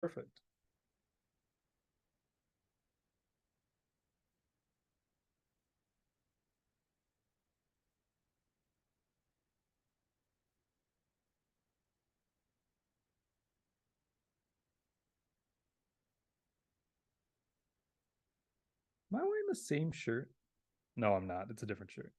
Perfect. Am I wearing the same shirt? No, I'm not. It's a different shirt.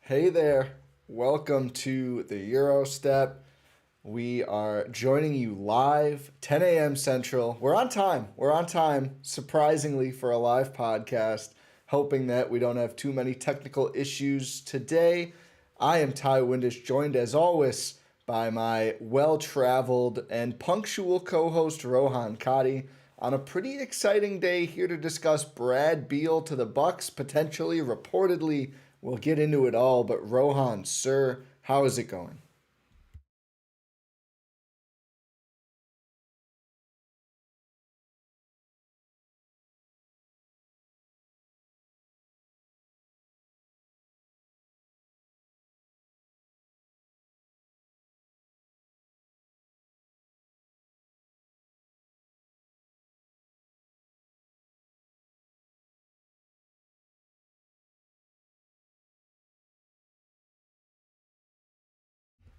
Hey there. Welcome to the Gyro Step. We are joining you live, 10 a.m. Central. We're on time. We're on time, surprisingly, for a live podcast. Hoping that we don't have too many technical issues today. I am Ty Windisch, joined as always by my well traveled and punctual co host, Rohan Katti, on a pretty exciting day here to discuss Brad Beal to the Bucks, potentially, reportedly. We'll get into it all, but Rohan, sir, how is it going?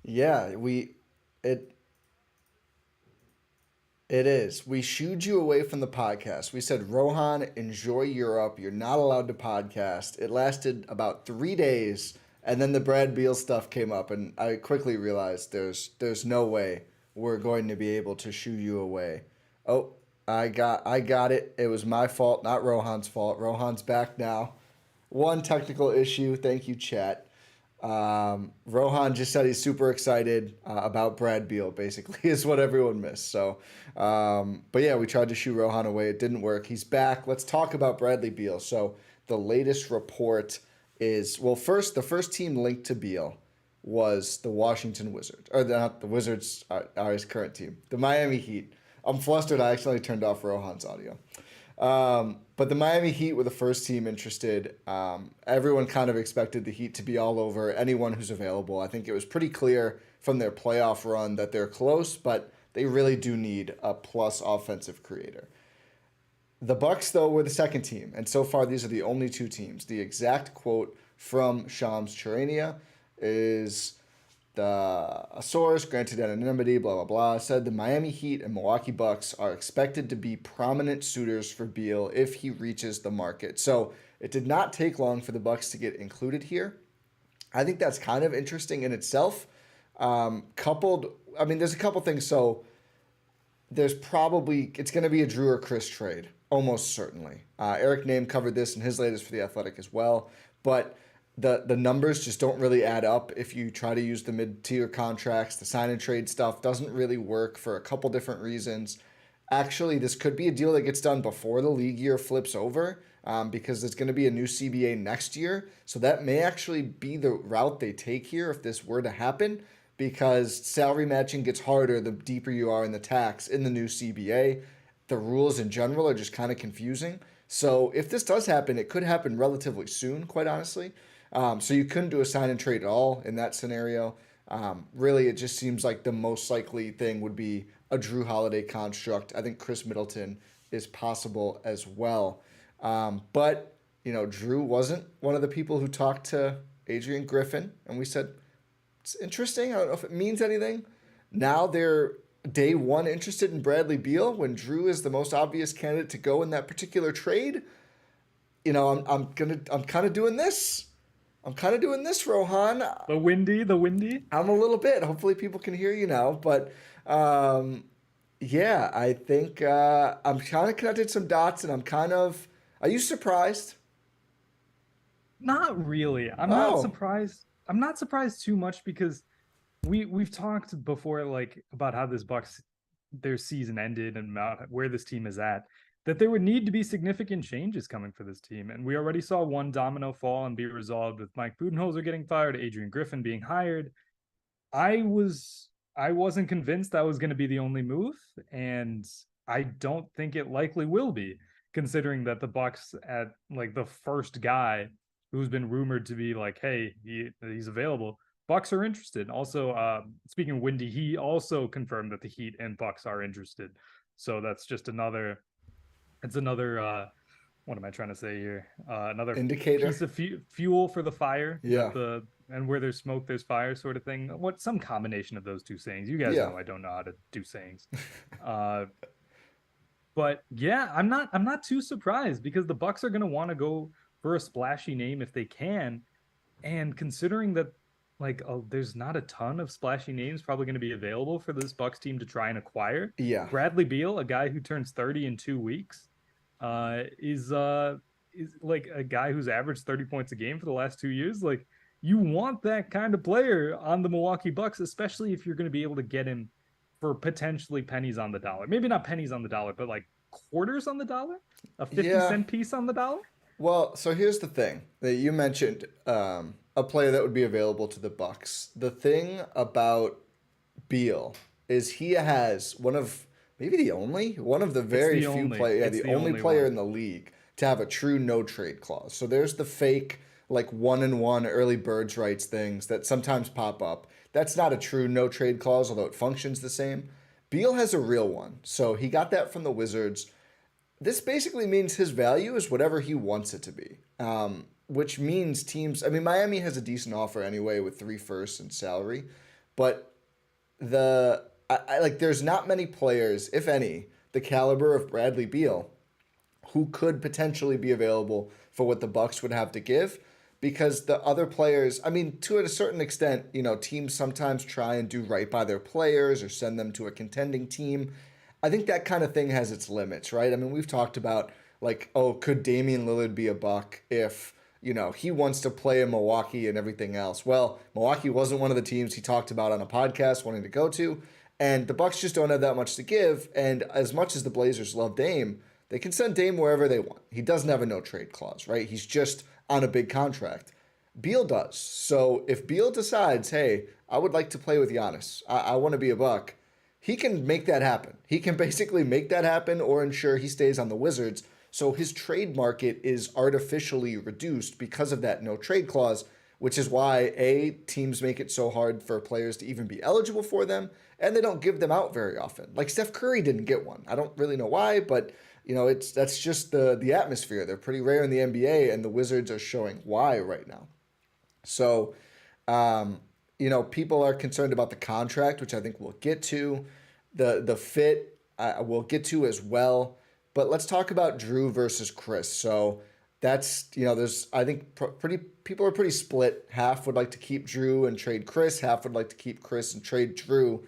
Yeah, it it is. We shooed you away from the podcast. We said, Rohan, enjoy Europe. You're not allowed to podcast. It lasted about 3 days, and then the Brad Beal stuff came up, and I quickly realized there's no way we're going to be able to shoo you away. Oh, I got it. It was my fault, not Rohan's fault. Rohan's back now. One technical issue. Thank you, chat. Rohan just said he's super excited about Brad Beal, basically, is what everyone missed. But yeah, we tried to shoo Rohan away. It didn't work. He's back. Let's talk about Bradley Beal. So the latest report is, well, first, the first team linked to Beal was the Washington Wizards, or not the Wizards are his current team, the Miami Heat. I'm flustered. I accidentally turned off Rohan's audio. But the Miami Heat were the first team interested. Everyone kind of expected the Heat to be all over anyone who's available. I think it was pretty clear from their playoff run that they're close, but they really do need a plus offensive creator. The Bucks, though, were the second team, and so far these are the only two teams. The exact quote from Shams Charania is a source granted anonymity, blah blah blah, said the Miami Heat and Milwaukee Bucks are expected to be prominent suitors for Beal if he reaches the market. So it did not take long for the Bucks to get included here. I think that's kind of interesting in itself. Coupled, I mean, there's a couple things. So there's probably it's going to be a Jrue or Khris trade, almost certainly. Eric Name covered this in his latest for the Athletic as well, but the numbers just don't really add up if you try to use the mid tier contracts. The sign and trade stuff doesn't really work for a couple different reasons. Actually, this could be a deal that gets done before the league year flips over. Because there's going to be a new CBA next year. So that may actually be the route they take here if this were to happen, because salary matching gets harder the deeper you are in the tax in the new CBA. The rules in general are just kind of confusing. So if this does happen, it could happen relatively soon, quite honestly. So you couldn't do a sign and trade at all in that scenario. Really, it just seems like the most likely thing would be a Jrue Holiday construct. I think Khris Middleton is possible as well. But, Jrue wasn't one of the people who talked to Adrian Griffin, and we said, it's interesting. I don't know if it means anything. Now they're day one interested in Bradley Beal when Jrue is the most obvious candidate to go in that particular trade. I'm kind of doing this. I'm kind of doing this, Rohan. The windy. I'm a little bit. Hopefully people can hear you now. But yeah, I think I'm kind of connected some dots, and are you surprised? Not really. I'm not surprised. I'm not surprised too much because we've talked before, like, about how this Bucks, their season ended and about where this team is at, that there would need to be significant changes coming for this team. And we already saw one domino fall and be resolved with Mike Budenholzer getting fired, Adrian Griffin being hired. I wasn't convinced that was going to be the only move, and I don't think it likely will be, considering that the Bucks, at like the first guy who's been rumored to be like, hey, he's available, Bucks are interested. Also, speaking of Windy, he also confirmed that the Heat and Bucks are interested. So that's just another. It's another. What am I trying to say here? Another indicator, piece of fuel for the fire. Yeah. And where there's smoke, there's fire, sort of thing. Some combination of those two sayings. You guys know I don't know how to do sayings. But yeah, I'm not too surprised, because the Bucks are going to want to go for a splashy name if they can, and considering that there's not a ton of splashy names probably going to be available for this Bucks team to try and acquire. Yeah, Bradley Beal, a guy who turns 30 in 2 weeks, is like a guy who's averaged 30 points a game for the last 2 years. Like, you want that kind of player on the Milwaukee Bucks, especially if you're going to be able to get him for potentially pennies on the dollar. Maybe not pennies on the dollar, but like quarters on the dollar, a 50-cent piece on the dollar. Well, so here's the thing that you mentioned, a player that would be available to the Bucks. The thing about Beal is he has one of the very few players, the only player in the league to have a true no trade clause. So there's the fake, like, 1-and-1 early birds rights things that sometimes pop up. That's not a true no trade clause, although it functions the same. Beal has a real one. So he got that from the Wizards. This basically means his value is whatever he wants it to be, which means teams. I mean, Miami has a decent offer anyway with 3 firsts and salary, but there's not many players, if any, the caliber of Bradley Beal, who could potentially be available for what the Bucks would have to give, because the other players, I mean, to a certain extent, teams sometimes try and do right by their players or send them to a contending team. I think that kind of thing has its limits, right? I mean, we've talked about, like, could Damian Lillard be a Buck if, he wants to play in Milwaukee and everything else? Well, Milwaukee wasn't one of the teams he talked about on a podcast wanting to go to, and the Bucks just don't have that much to give. And as much as the Blazers love Dame, they can send Dame wherever they want. He doesn't have a no-trade clause, right? He's just on a big contract. Beal does. So if Beal decides, hey, I would like to play with Giannis, I want to be a Buck, he can make that happen. He can basically make that happen or ensure he stays on the Wizards. So his trade market is artificially reduced because of that no trade clause, which is why, teams make it so hard for players to even be eligible for them, and they don't give them out very often. Like, Steph Curry didn't get one. I don't really know why, but that's just the atmosphere. They're pretty rare in the NBA, and the Wizards are showing why right now. So, people are concerned about the contract, which I think we'll get to. The fit, we'll get to as well. But let's talk about Jrue versus Khris. So that's, I think people are pretty split. Half would like to keep Jrue and trade Khris. Half would like to keep Khris and trade Jrue.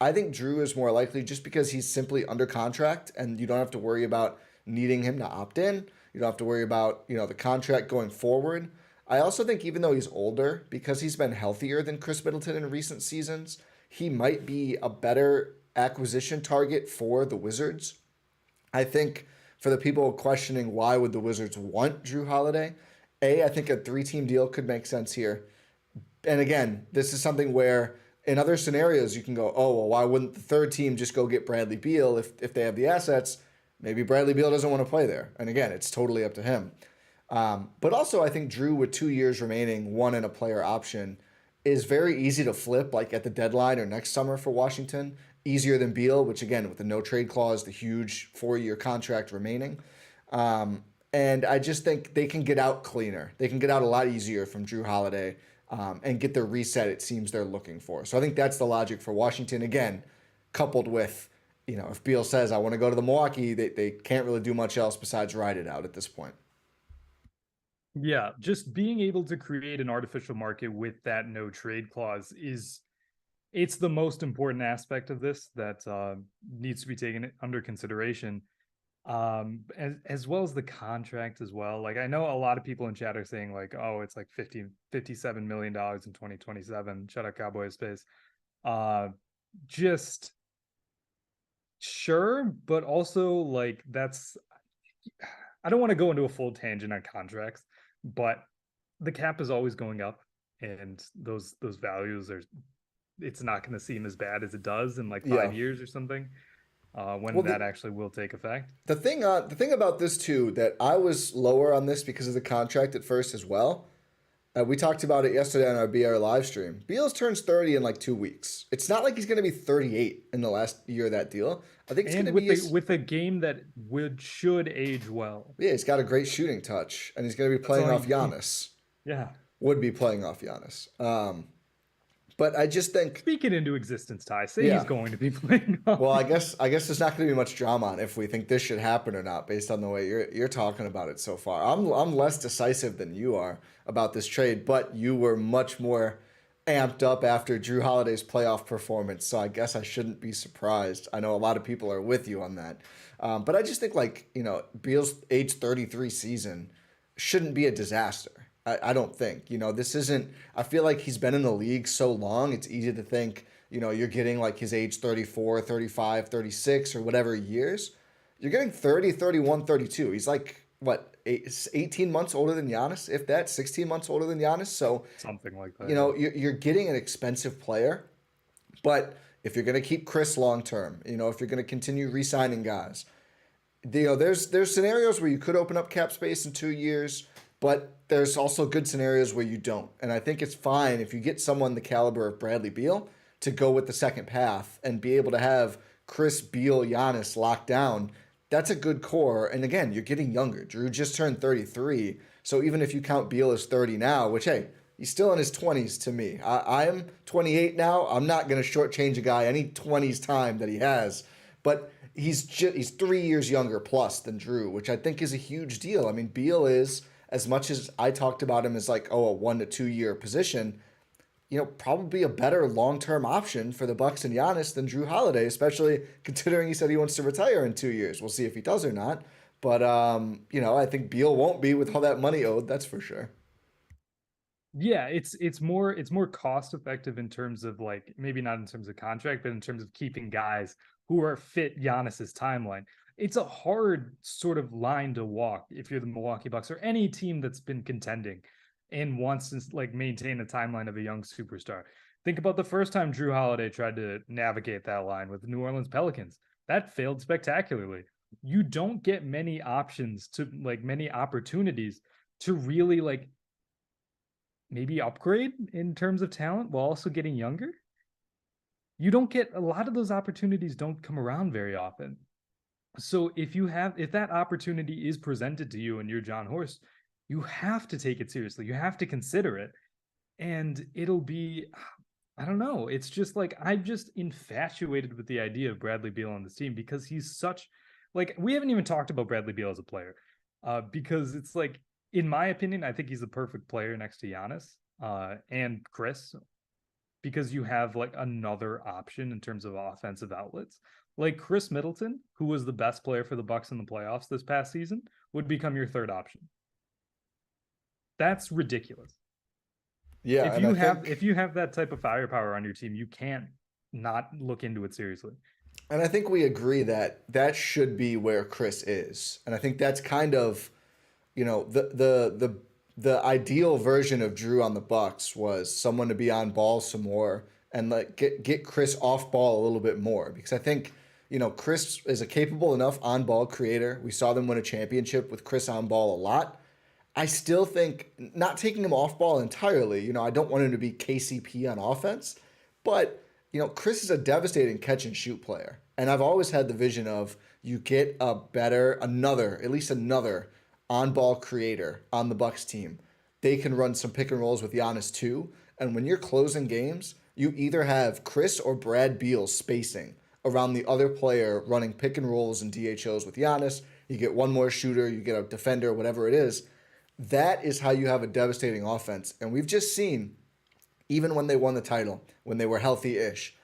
I think Jrue is more likely just because he's simply under contract, and you don't have to worry about needing him to opt in. You don't have to worry about, the contract going forward. I also think even though he's older, because he's been healthier than Khris Middleton in recent seasons, he might be a better acquisition target for the Wizards. I think for the people questioning why would the Wizards want Jrue Holiday, I think a 3-team deal could make sense here. And again, this is something where in other scenarios you can go, why wouldn't the 3rd team just go get Bradley Beal if they have the assets? Maybe Bradley Beal doesn't want to play there. And again, it's totally up to him. But also I think Jrue with 2 years remaining, 1 in a player option, is very easy to flip, like at the deadline or next summer for Washington. Easier than Beal, which again, with the no trade clause, the huge 4-year contract remaining. And I just think they can get out cleaner. They can get out a lot easier from Jrue Holiday and get the reset it seems they're looking for. So I think that's the logic for Washington. Again, coupled with, if Beal says, I want to go to the Milwaukee, they can't really do much else besides ride it out at this point. Yeah, just being able to create an artificial market with that no trade clause it's the most important aspect of this that needs to be taken under consideration. As well as the contract as well. Like, I know a lot of people in chat are saying like, oh, it's like $57 million in 2027. Shut up, Cowboy space. Just sure, but also like I don't want to go into a full tangent on contracts, but the cap is always going up, and those values it's not going to seem as bad as it does in like 5 years or something. When that actually will take effect. The thing about this too, that I was lower on this because of the contract at first as well. We talked about it yesterday on our BR live stream. Beal turns 30 in like 2 weeks. It's not like he's going to be 38 in the last year of that deal. I think it's going to be with a game that should age well. Yeah, he's got a great shooting touch, and he's going to be playing off Giannis. Yeah, would be playing off Giannis. But I just think, speak it into existence, Ty. Say he's going to be playing off. Well, I guess there's not going to be much drama on if we think this should happen or not, based on the way you're talking about it so far. I'm less decisive than you are about this trade, but you were much more amped up after Jrue Holiday's playoff performance, so I guess I shouldn't be surprised. I know a lot of people are with you on that, but I just think Beal's age 33 season shouldn't be a disaster. I don't think, this isn't, I feel like he's been in the league so long, it's easy to think, you're getting like his age 34, 35, 36 or whatever years. You're getting 30, 31, 32. He's like, 18 months older than Giannis, if that, 16 months older than Giannis. So something like that. You're getting an expensive player, but if you're going to keep Khris long-term, if you're going to continue re-signing guys, there's scenarios where you could open up cap space in 2 years, but there's also good scenarios where you don't. And I think it's fine if you get someone the caliber of Bradley Beal to go with the second path and be able to have Khris, Beal, Giannis locked down. That's a good core. And again, you're getting younger. Jrue just turned 33. So even if you count Beal as 30 now, which, hey, he's still in his 20s to me. I am 28 now. I'm not going to shortchange a guy any 20s time that he has. But he's 3 years younger plus than Jrue, which I think is a huge deal. I mean, Beal is, as much as I talked about him as like, a 1 to 2 year position, probably a better long-term option for the Bucks and Giannis than Jrue Holiday, especially considering he said he wants to retire in 2 years. We'll see if he does or not. But, I think Beal won't be with all that money owed. That's for sure. Yeah, it's more cost effective in terms of like, maybe not in terms of contract, but in terms of keeping guys who are fit Giannis's timeline. It's a hard sort of line to walk if you're the Milwaukee Bucks or any team that's been contending and wants to like maintain a timeline of a young superstar. Think about the first time Jrue Holiday tried to navigate that line with the New Orleans Pelicans. That failed spectacularly. You don't get many options to like many opportunities to really like maybe upgrade in terms of talent while also getting younger. You don't get a lot of those opportunities don't come around very often. So if that opportunity is presented to you and you're John Horst, you have to take it seriously. You have to consider it. And it'll be, I don't know. It's just like, I'm just infatuated with the idea of Bradley Beal on this team because he's such, like, we haven't even talked about Bradley Beal as a player because it's like, in my opinion, I think he's the perfect player next to Giannis and Khris, because you have like another option in terms of offensive outlets. Like Khris Middleton, who was the best player for the Bucks in the playoffs this past season, would become your third option. That's ridiculous. Yeah, if you have that type of firepower on your team, you can't not look into it seriously. And I think we agree that should be where Khris is. And I think that's kind of, the ideal version of Jrue on the Bucks was someone to be on ball some more and like get Khris off ball a little bit more, because I think, Khris is a capable enough on ball creator. We saw them win a championship with Khris on ball a lot. I still think not taking him off ball entirely. I don't want him to be KCP on offense, but Khris is a devastating catch and shoot player, and I've always had the vision of you get at least another on ball creator on the Bucks team. They can run some pick and rolls with Giannis too, and when you're closing games, you either have Khris or Brad Beal spacing around the other player running pick and rolls and DHOs with Giannis. You get one more shooter, you get a defender, whatever it is. That is how you have a devastating offense. And we've just seen, even when they won the title, when they were healthy-ish,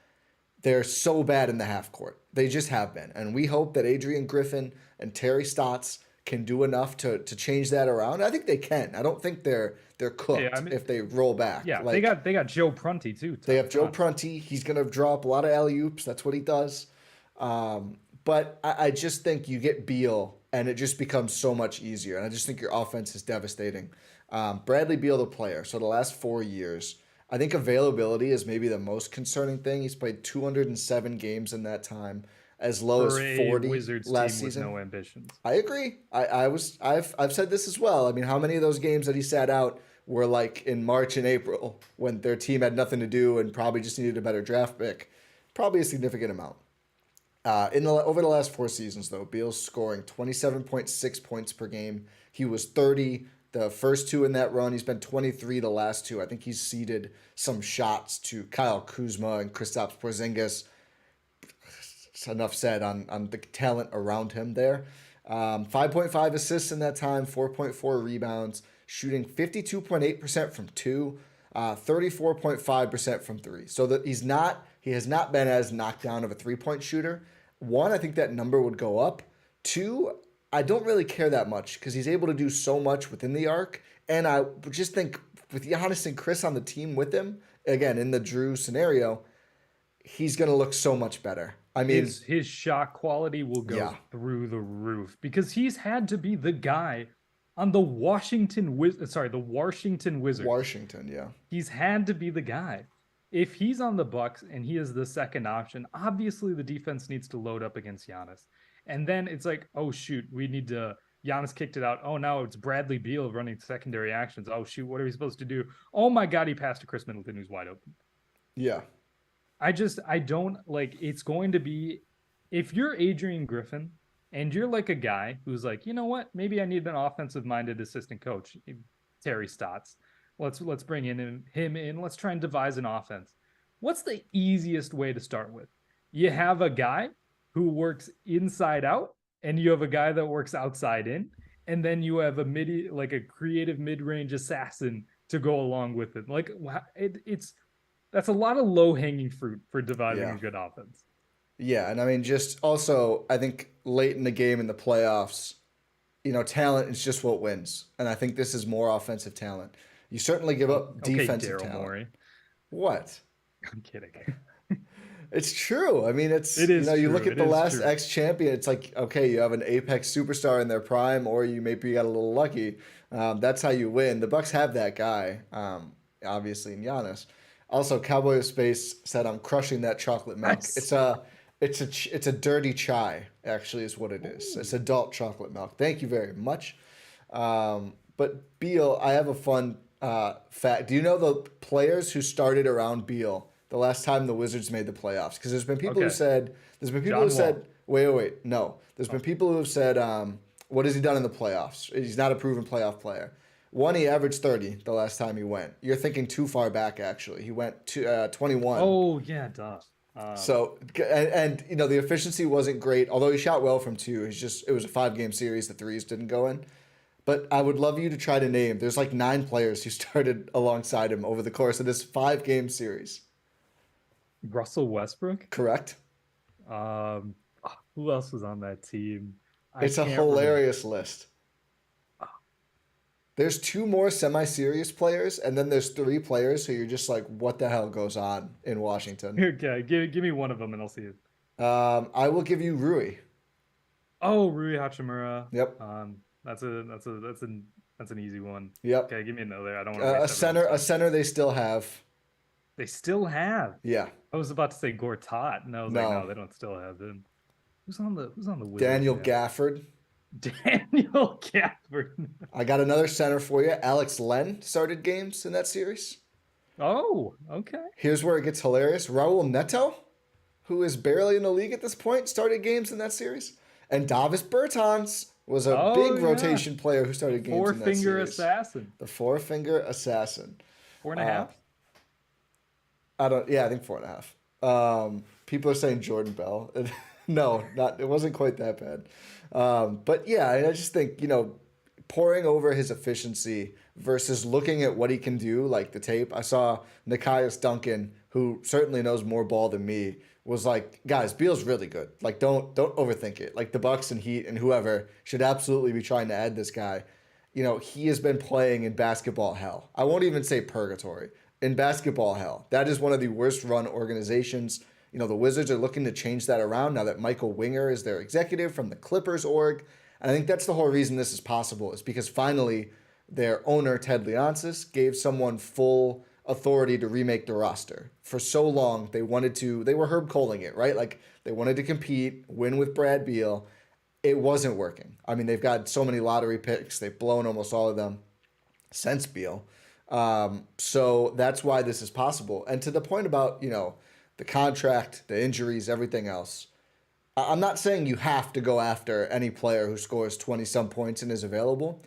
they're so bad in the half court. They just have been. And we hope that Adrian Griffin and Terry Stotts can do enough to change that around. I think they can. I don't think they're cooked if they roll back. Yeah, they got Joe Prunty too. They have Joe Prunty. He's going to draw up a lot of alley-oops. That's what he does. But I just think you get Beal, and it just becomes so much easier. And I just think your offense is devastating. Bradley Beal, the player. So the last 4 years, I think availability is maybe the most concerning thing. He's played 207 games in that time, as low as 40 Wizards last team season. With no ambitions. I agree. I've said this as well. I mean, how many of those games that he sat out were like in March and April when their team had nothing to do and probably just needed a better draft pick? Probably a significant amount. Over the last 4 seasons, though, Beal's scoring 27.6 points per game. He was 30 the first 2 in that run. He's been 23 the last 2. I think he's ceded some shots to Kyle Kuzma and Kristaps Porzingis. It's enough said on the talent around him there. 5.5 assists in that time, 4.4 rebounds, shooting 52.8% from 2, 34.5% from 3. So that he has not been as knocked down of a 3-point shooter. 1, I think that number would go up. 2, I don't really care that much because he's able to do so much within the arc. And I just think with Giannis and Khris on the team with him, again, in the Jrue scenario, he's going to look so much better. I mean, his shot quality will go through the roof because he's had to be the guy on the Washington Wizards. Washington, yeah. He's had to be the guy. If he's on the Bucks and he is the second option, obviously the defense needs to load up against Giannis. And then it's like, oh, shoot, Giannis kicked it out. Oh, now it's Bradley Beal running secondary actions. Oh, shoot, what are we supposed to do? Oh, my God, he passed to Khris Middleton, who's wide open. Yeah. I don't like, it's going to be, if you're Adrian Griffin and you're like a guy who's like, you know what, maybe I need an offensive-minded assistant coach, Terry Stotts. Let's bring him in. Let's try and devise an offense. What's the easiest way to start with? You have a guy who works inside out, and you have a guy that works outside in, and then you have a creative mid-range assassin to go along with it. Like that's a lot of low-hanging fruit for devising a good offense. Yeah, and I mean, just also, I think late in the game in the playoffs, talent is just what wins, and I think this is more offensive talent. You certainly give up defensive talent. Morey. What? I'm kidding. It's true. I mean, it is. You look at the last ex-champion. It's like, okay, you have an apex superstar in their prime, or you maybe got a little lucky. That's how you win. The Bucks have that guy, obviously, in Giannis. Also, Cowboy of Space said, "I'm crushing that chocolate milk." Nice. It's a dirty chai. Actually, is what it is. Ooh. It's adult chocolate milk. Thank you very much. But Beal, I have a fun fact. Do you know the players who started around Beal the last time the Wizards made the playoffs? Because there's been people who said, wait. No. There's been people who have said, what has he done in the playoffs? He's not a proven playoff player. 1, he averaged 30 the last time he went. You're thinking too far back, actually. He went to 21. Oh, yeah, duh. So, and the efficiency wasn't great, although he shot well from 2. It was a 5-game series. The threes didn't go in. But I would love you to try to name. There's like 9 players who started alongside him over the course of this 5-game series. Russell Westbrook? Correct. Who else was on that team? It's a hilarious list. There's 2 more semi-serious players, and then there's 3 players who you're just like, what the hell goes on in Washington? Okay, give me one of them and I'll see it. I will give you Rui. Oh, Rui Hachimura. Yep. That's an easy one. Yep. Okay, give me another. I don't want to a center they still have. They still have. Yeah. I was about to say Gortat, and I was like, no, they don't still have him. Who's on the Wizards? Daniel Gafford. Daniel Gafford. I got another center for you. Alex Len started games in that series. Oh, okay. Here's where it gets hilarious. Raul Neto, who is barely in the league at this point, started games in that series. And Davis Bertans was a Oh, big yeah. rotation player who started games in that Four-finger series. assassin. The four-finger assassin. 4.5? I think 4.5. People are saying Jordan Bell. No, not. It wasn't quite that bad. But yeah, I just think, pouring over his efficiency versus looking at what he can do, like the tape. I saw Nekias Duncan, who certainly knows more ball than me, was like, guys, Beal's really good. Like, don't overthink it. Like the Bucks and Heat and whoever should absolutely be trying to add this guy. He has been playing in basketball hell. I won't even say purgatory. In basketball hell. That is one of the worst run organizations. The Wizards are looking to change that around now that Michael Winger is their executive from the Clippers org. And I think that's the whole reason this is possible, is because finally their owner, Ted Leonsis, gave someone full authority to remake the roster. For so long, they were Herb Coling it, right? Like they wanted to compete, win with Brad Beal. It wasn't working. I mean, they've got so many lottery picks. They've blown almost all of them since Beal. So that's why this is possible. And to the point about, the contract, the injuries, everything else, I'm not saying you have to go after any player who scores 20-some points and is available.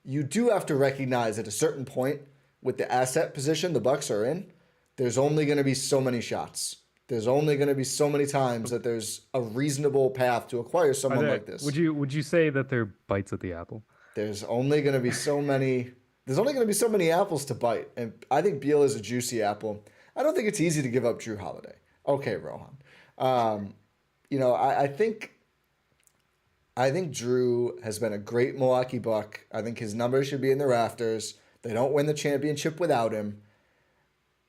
You do have to recognize at a certain point with the asset position the Bucks are in, there's only going to be so many shots. There's only going to be so many times that there's a reasonable path to acquire someone like this. Would you say that they're bites at the apple? There's only going to be so many. There's only going to be so many apples to bite, and I think Beal is a juicy apple. I don't think it's easy to give up Jrue Holiday. Okay, Rohan. I think Jrue has been a great Milwaukee Buck. I think his numbers should be in the rafters. They don't win the championship without him.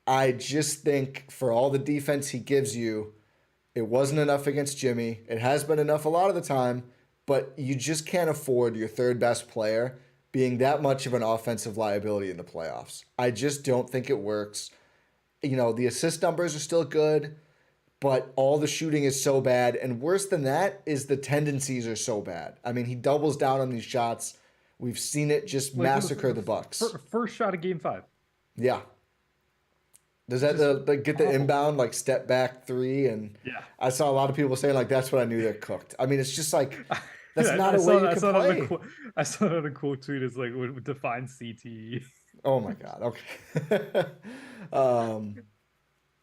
I just think for all the defense he gives you, it wasn't enough against Jimmy. It has been enough a lot of the time, but you just can't afford your third best player being that much of an offensive liability in the playoffs. I just don't think it works. The assist numbers are still good, but all the shooting is so bad. And worse than that is the tendencies are so bad. I mean, he doubles down on these shots. We've seen it just massacre the Bucks. First shot of game 5. Yeah. Does that get the inbound, step back three? And yeah. I saw a lot of people saying, that's what I knew they're cooked. I mean, it's just that's not a way you can play. I saw another quote tweet. It's would define CTE. Oh, my God. Okay.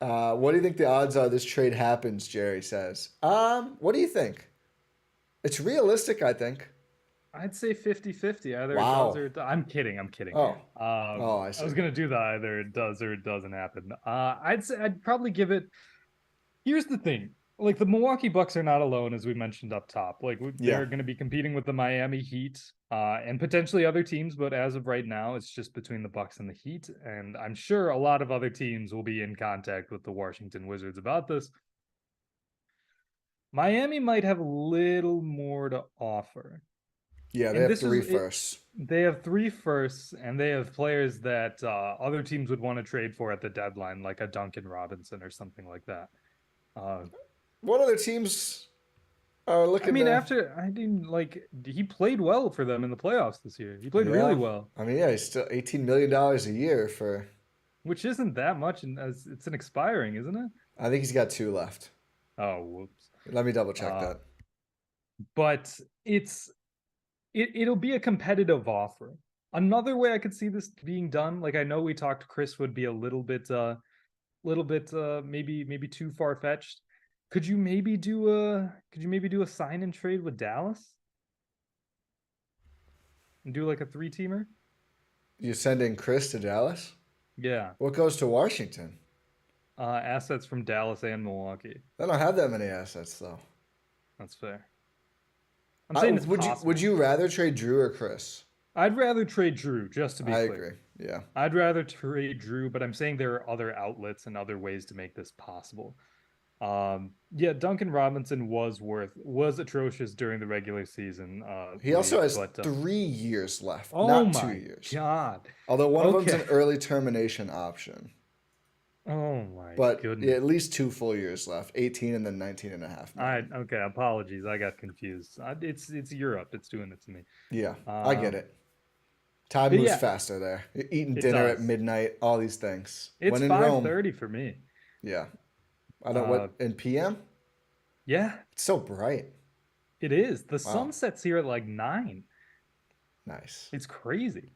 What do you think the odds are this trade happens, Jerry says? What do you think? It's realistic, I think. I'd say 50-50. Either wow. it does or I'm kidding. Oh. I see. I was gonna do that. Either it does or it doesn't happen. I'd say I'd probably give it. Here's the thing. The Milwaukee Bucks are not alone, as we mentioned up top. They're going to be competing with the Miami Heat and potentially other teams, but as of right now, it's just between the Bucks and the Heat. And I'm sure a lot of other teams will be in contact with the Washington Wizards about this. Miami might have a little more to offer. Yeah, they have 3 firsts. They have 3 firsts, and they have players that other teams would want to trade for at the deadline, like a Duncan Robinson or something like that. What other teams are looking? He played well for them in the playoffs this year. He played really well. I mean, yeah, he's still $18 million a year for, which isn't that much, and it's an expiring, isn't it? I think he's got 2 left. Oh, whoops! Let me double check that. But it'll be a competitive offer. Another way I could see this being done, I know we talked, Khris would be a little bit maybe too far fetched. Could you maybe do a sign and trade with Dallas? And do a 3-teamer? You're sending Khris to Dallas? Yeah. What goes to Washington? Assets from Dallas and Milwaukee. They don't have that many assets though. That's fair. I'm saying it's possible. Would you rather trade Jrue or Khris? I'd rather trade Jrue, just to be clear. I agree. Yeah. I'd rather trade Jrue, but I'm saying there are other outlets and other ways to make this possible. Duncan Robinson was atrocious during the regular season. He also has 3 years left, not my 2 years. God. Although one of them's an early termination option. Oh my But yeah, goodness. at least 2 full years left, 18 and then 19.5 million. Okay, apologies. I got confused. It's Europe. It's doing it to me. Yeah, I get Um, it. Time but moves yeah, faster there. You're eating it dinner at does. midnight, all these things. It's When in Rome, 5:30 for me. yeah. I don't Uh, what in PM? yeah, It's so bright. it is. The Wow, sun sets here at like 9. nice. It's crazy.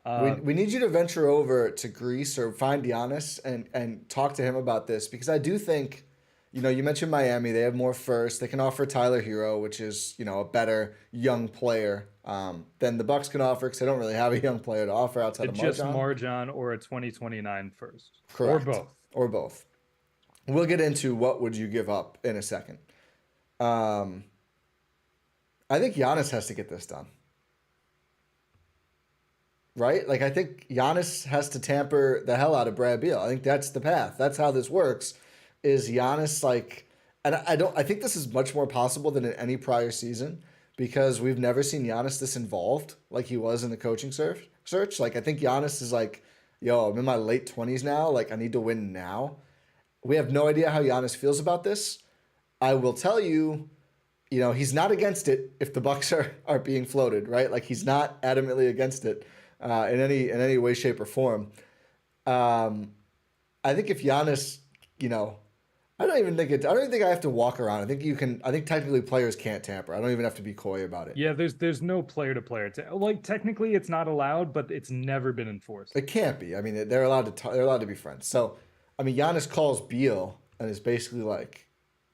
We Uh, we need you to venture over to Greece or find Giannis and talk to him about this because I do think, you mentioned Miami. They have more first. They can offer Tyler Hero, which is a better young player than the Bucks can offer because they don't really have a young player to offer outside of it's just Marjan. Marjan or a 2029 first or Correct, both. or both. We'll get into what would you give up in a second. Um, I think Giannis has to get this done. Right? Like I think Giannis has to tamper the hell out of Brad Beal. I think that's the path. That's how this works. Is Giannis like and I think this is much more possible than in any prior season because we've never seen Giannis this involved like he was in the coaching search. Like I think Giannis is like, yo, I'm in my late 20s now, like I need to win now. We have no idea how Giannis feels about this. I will tell you, he's not against it if the Bucks are being floated, right? Like he's not adamantly against it in any way, shape, or form. Um, I think if Giannis, I don't even think I have to walk around. I think you can. I think technically players can't tamper. I don't even have to be coy about it. Yeah, there's no player to player. Like technically, it's not allowed, but it's never been enforced. It can't be. I mean, they're allowed to be friends. So, I mean, Giannis calls Beal and is basically like,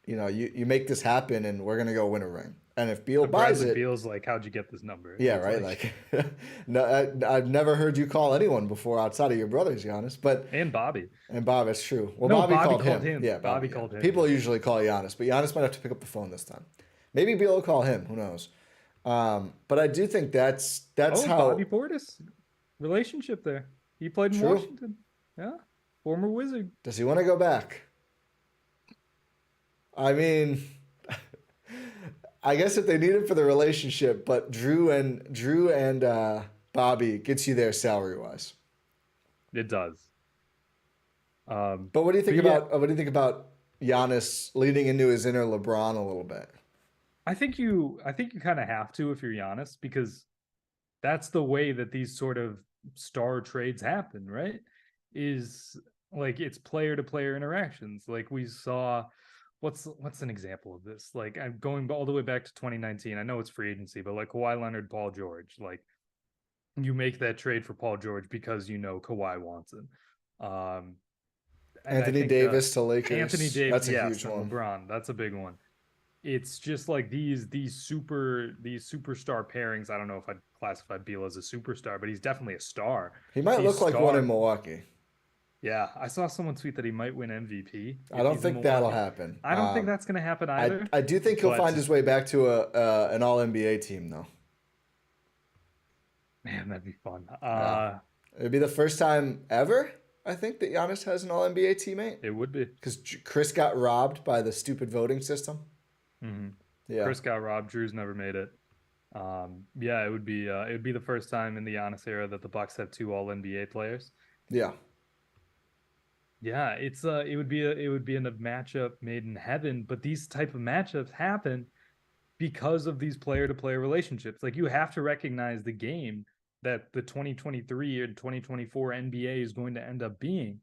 you make this happen and we're gonna go win a ring. And if Beal So buys Bradley it, Beal's like, "How'd you get this number?" yeah, It's right. like, Like, no, I've never heard you call anyone before outside of your brothers, Giannis. But and Bobby. and Bob, it's true. Well, No, Bobby Bobby called called him. him. Yeah, Bobby Bobby. Yeah, called him. people Yeah. usually call Giannis, but Giannis might have to pick up the phone this time. Maybe Beal will call him. Who knows? But I do think that's Oh, Bobby how Portis, relationship there. He played in true. Washington. Yeah, former Wizard. Does he want to go back? I mean, I guess if they need him for the relationship, but Jrue and Bobby gets you there salary wise. It does. But what do you think But yeah, about Giannis leading into his inner LeBron a little bit? I think you kind of have to if you're Giannis because that's the way that these sort of star trades happen, right? Is like it's player to player interactions. Like we saw what's an example of this? Like I'm going all the way back to 2019. I know it's free agency, but like Kawhi Leonard, Paul George, like you make that trade for Paul George because Kawhi wants him. Um, and I Anthony think Davis to Anthony Lakers. Davis, That's a yes, huge and one. LeBron, that's a big one. It's just like these superstar pairings. I don't know if I'd classify Beal as a superstar, but he's definitely a star. He might These look like one in star, Milwaukee. yeah. I saw someone tweet that he might win MVP I if don't he's in think that'll Milwaukee. happen. I don't think that's going to happen I either. I do think he'll But find his way back to an All NBA team though. man, that'd be fun. Yeah, it'd be the first time ever I think that Giannis has an All NBA teammate It would be. because Chris got robbed by the stupid voting system. Mm-hmm. Yeah, Chris got robbed. Drew's never made it. Yeah, it would be. It would be the first time in the Giannis era that the Bucks have two All NBA players. yeah. Yeah, it would be in a matchup made in heaven, but these type of matchups happen because of these player to player relationships. Like you have to recognize the game that the 2023 or 2024 NBA is going to end up being.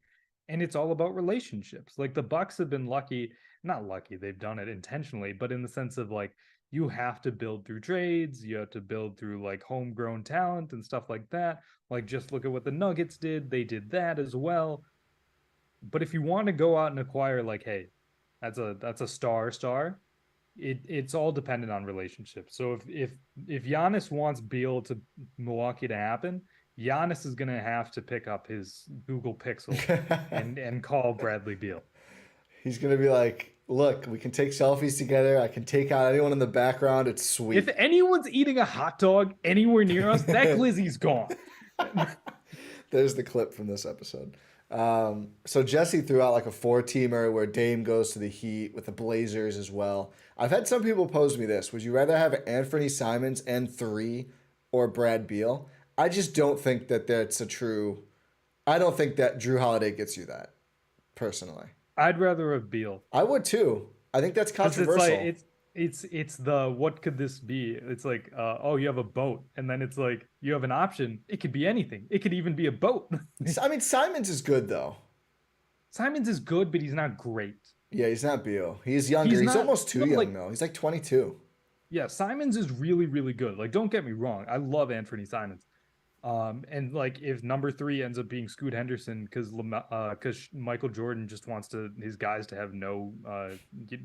And it's all about relationships. Like the Bucks have been lucky, not lucky, they've done it intentionally, but in the sense of like you have to build through trades, you have to build through like homegrown talent and stuff like that. Like just look at what the Nuggets did, they did that as well. But if you want to go out and acquire like, hey, that's a star, it's all dependent on relationships. So if Giannis wants Beal to Milwaukee to happen, Giannis is gonna have to pick up his Google Pixel and call Bradley Beal. He's gonna be like, "Look, we can take selfies together. I can take out anyone in the background. It's If sweet." anyone's eating a hot dog anywhere near us, that glizzy's gone. There's the clip from this episode. So Jesse threw out like a 4-teamer where Dame goes to the Heat with the Blazers as well. I've had some people pose me this. Would you rather have Anthony Simons and 3 or Brad Beal? I just don't think that that's a true. I don't think that Jrue Holiday gets you that. personally. I'd rather have Beal. I would too. I think that's 'Cause controversial. it's the what could this be? It's like oh, you have a boat, and then it's like you have an option. It could be anything. It could even be a boat. I mean, Simons is good though. Simons is good, but he's not great. Yeah, he's not Beal. He's younger. He's He's not almost too no, young like though. He's like 22. yeah, Simons is really, really good. Like, don't get me wrong. I love Anthony Simons. And like if number 3 ends up being Scoot Henderson because Michael Jordan just wants his guys to have no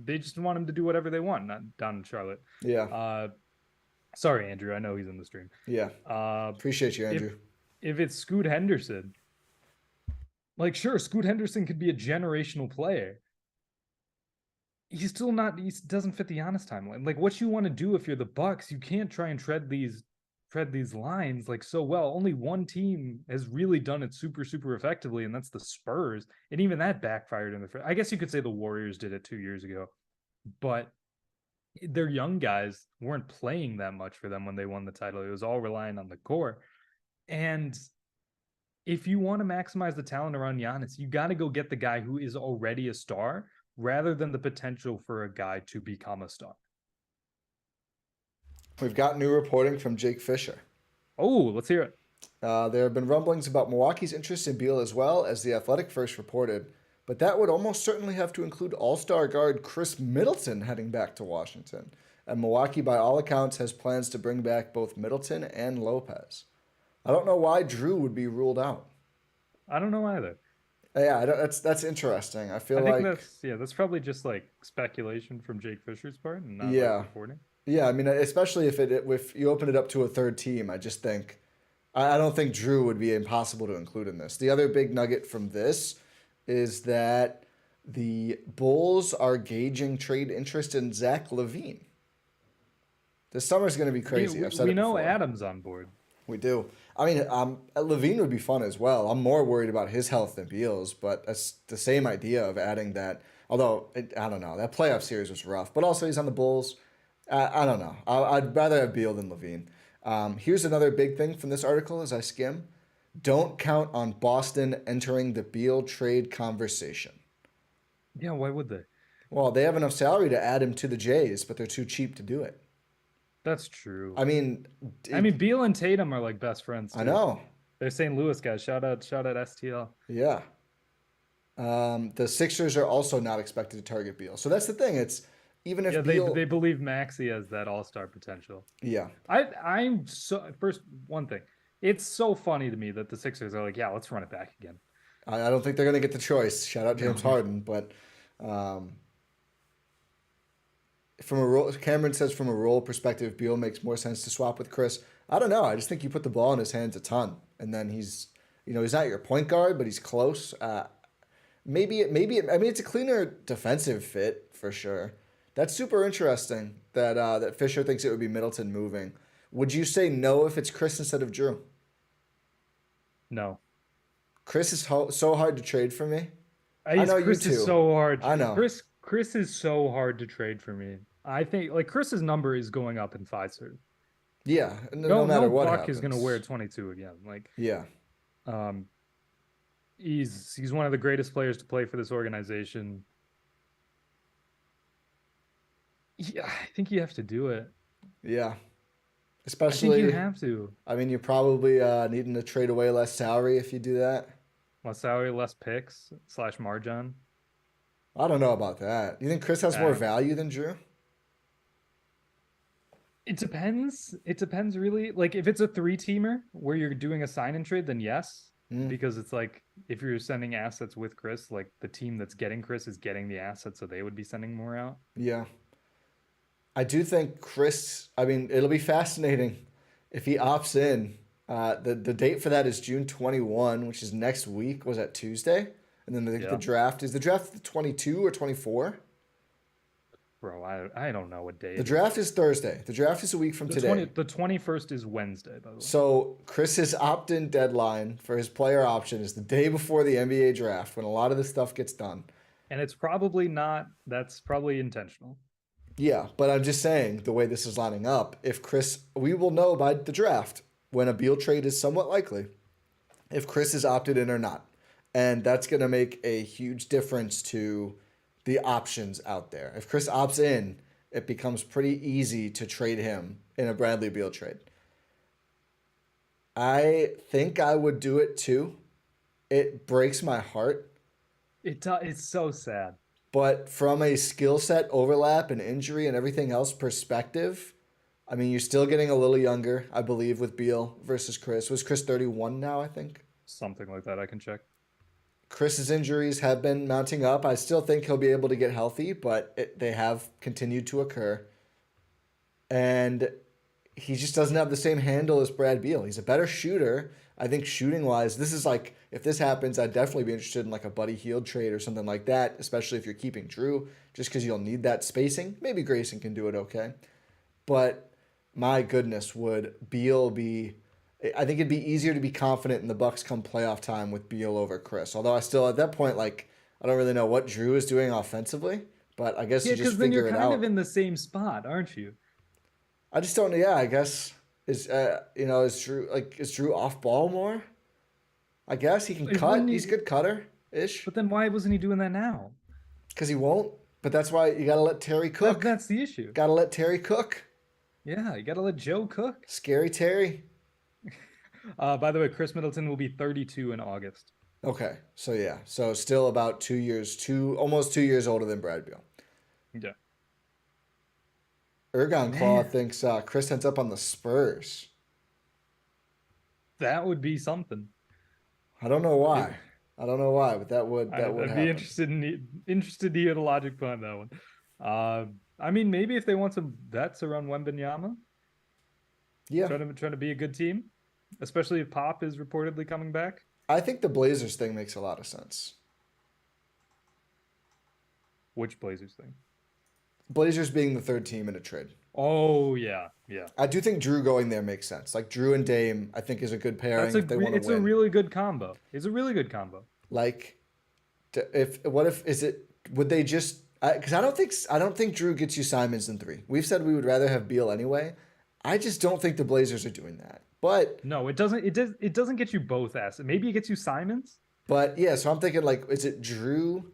they just want him to do whatever they want, not down in Charlotte. Yeah. Sorry, Andrew. I know he's in the stream. Yeah. Appreciate you, Andrew. If it's Scoot Henderson, like sure, Scoot Henderson could be a generational player. He's still not. He doesn't fit the Giannis timeline. Like, what you want to do if you're the Bucks, you can't try and tread these lines like so well. Only one team has really done it super, super effectively, and that's the Spurs. And even that backfired in the. I guess you could say the Warriors did it 2 years ago, but their young guys weren't playing that much for them when they won the title. It was all relying on the core, and if you want to maximize the talent around Giannis, you got to go get the guy who is already a star rather than the potential for a guy to become a star. We've got new reporting from Jake Fisher. Oh, let's hear it. There have been rumblings about Milwaukee's interest in Beal as well, as The Athletic first reported, but that would almost certainly have to include all-star guard Khris Middleton heading back to Washington. And Milwaukee, by all accounts, has plans to bring back both Middleton and Lopez. I don't know why Jrue would be ruled out. I don't know either. Yeah, that's interesting. I think that's probably just like speculation from Jake Fisher's part and not like reporting. Yeah, I mean, especially if you open it up to a third team, I just think I don't think Jrue would be impossible to include in this. The other big nugget from this is that the Bulls are gauging trade interest in Zach LaVine. This summer's going to be crazy. We know Adam's on board. We do. I mean, LaVine would be fun as well. I'm more worried about his health than Beal's, but it's the same idea of adding that. Although, I don't know. That playoff series was rough. But also, he's on the Bulls. I don't know. I'd rather have Beal than LaVine. Here's another big thing from this article as I skim. Don't count on Boston entering the Beal trade conversation. Yeah, why would they? Well, they have enough salary to add him to the Jays, but they're too cheap to do it. That's true. I mean, Beal and Tatum are like best friends too. I know. They're St. Louis guys. Shout out STL. Yeah. The Sixers are also not expected to target Beal. So that's the thing. It's even if Beal... they believe Maxey has that all-star potential. Yeah. I'm so first one thing. It's so funny to me that the Sixers are like, yeah, let's run it back again. I don't think they're going to get the choice. Shout out James Harden, but Cameron says from a role perspective, Beal makes more sense to swap with Khris. I don't know. I just think you put the ball in his hands a ton, and then he's not your point guard, but he's close. Maybe it's a cleaner defensive fit for sure. That's super interesting that Fisher thinks it would be Middleton moving. Would you say no if it's Khris instead of Jrue? No. Khris is so hard to trade for me. I know Khris is so hard. I know. Khris is so hard to trade for me. I think like Chris's number is going up in Pfizer. Yeah, no matter what Buck happens. is going to wear 22 again. Like yeah, he's one of the greatest players to play for this organization. Yeah, I think you have to do it. Yeah, especially I think you have to. I mean, you're probably needing to trade away less salary if you do that. Less salary, less picks / margin. I don't know about that. You think Khris has more value than Jrue? It depends. It depends really. Like if it's a 3-teamer where you're doing a sign and trade, then yes. Because it's like if you're sending assets with Khris, like the team that's getting Khris is getting the assets, so they would be sending more out. Yeah. I do think Khris, I mean, it'll be fascinating if he opts in. The date for that is June 21, which is next week. Was that Tuesday? And then the draft. Is the draft 22 or 24? Bro, I don't know what day. The draft is Thursday. The draft is a week from today. The 21st is Wednesday, by the way. So Chris's opt-in deadline for his player option is the day before the NBA draft when a lot of this stuff gets done. And it's probably not. That's probably intentional. Yeah, but I'm just saying the way this is lining up, if Khris, we will know by the draft when a Beal trade is somewhat likely, if Khris is opted in or not. And that's going to make a huge difference to the options out there. If Khris opts in, it becomes pretty easy to trade him in a Bradley Beal trade. I think I would do it too. It breaks my heart. It's so sad. But from a skill set overlap and injury and everything else perspective, I mean, you're still getting a little younger, I believe, with Beal versus Khris. Was Khris 31 now, I think? Something like that. I can check. Chris's injuries have been mounting up. I still think he'll be able to get healthy, but they have continued to occur. And he just doesn't have the same handle as Brad Beal. He's a better shooter. I think shooting-wise, this is like, if this happens, I'd definitely be interested in like a Buddy Hield trade or something like that, especially if you're keeping Jrue, just because you'll need that spacing. Maybe Grayson can do it okay. But my goodness, would Beal be... I think it'd be easier to be confident in the Bucks come playoff time with Beal over Khris. Although I still, at that point, like, I don't really know what Jrue is doing offensively, but I guess you just figure it out. Because then you're kind of in the same spot, aren't you? I just don't know. Yeah, I guess is Jrue off ball more? I guess he can cut. He's a good cutter ish. But then why wasn't he doing that now? Because he won't. But that's why you gotta let Terry cook. That's the issue. Gotta let Terry cook. Yeah, you gotta let Joe cook. Scary Terry. By the way, Khris Middleton will be 32 in August. Okay, so yeah, so still about 2 years, almost 2 years older than Brad Beal. Yeah. Ergon Claw thinks Khris ends up on the Spurs. That would be something. I don't know why. But that would happen. I'd be interested to hear the logic behind that one. I mean, maybe if they want some vets around Wembanyama. Yeah. Trying to be a good team, especially if Pop is reportedly coming back. I think the Blazers thing makes a lot of sense. Which Blazers thing? Blazers being the third team in a trade. Oh, yeah. I do think Jrue going there makes sense. Like, Jrue and Dame, I think, is a good pairing if they want to win. It's a really good combo. Like, would they just... Because I don't think Jrue gets you Simons in 3. We've said we would rather have Beal anyway. I just don't think the Blazers are doing that. But... No, it doesn't. It doesn't get you both assets. Maybe it gets you Simons. But, yeah, so I'm thinking, like, is it Jrue...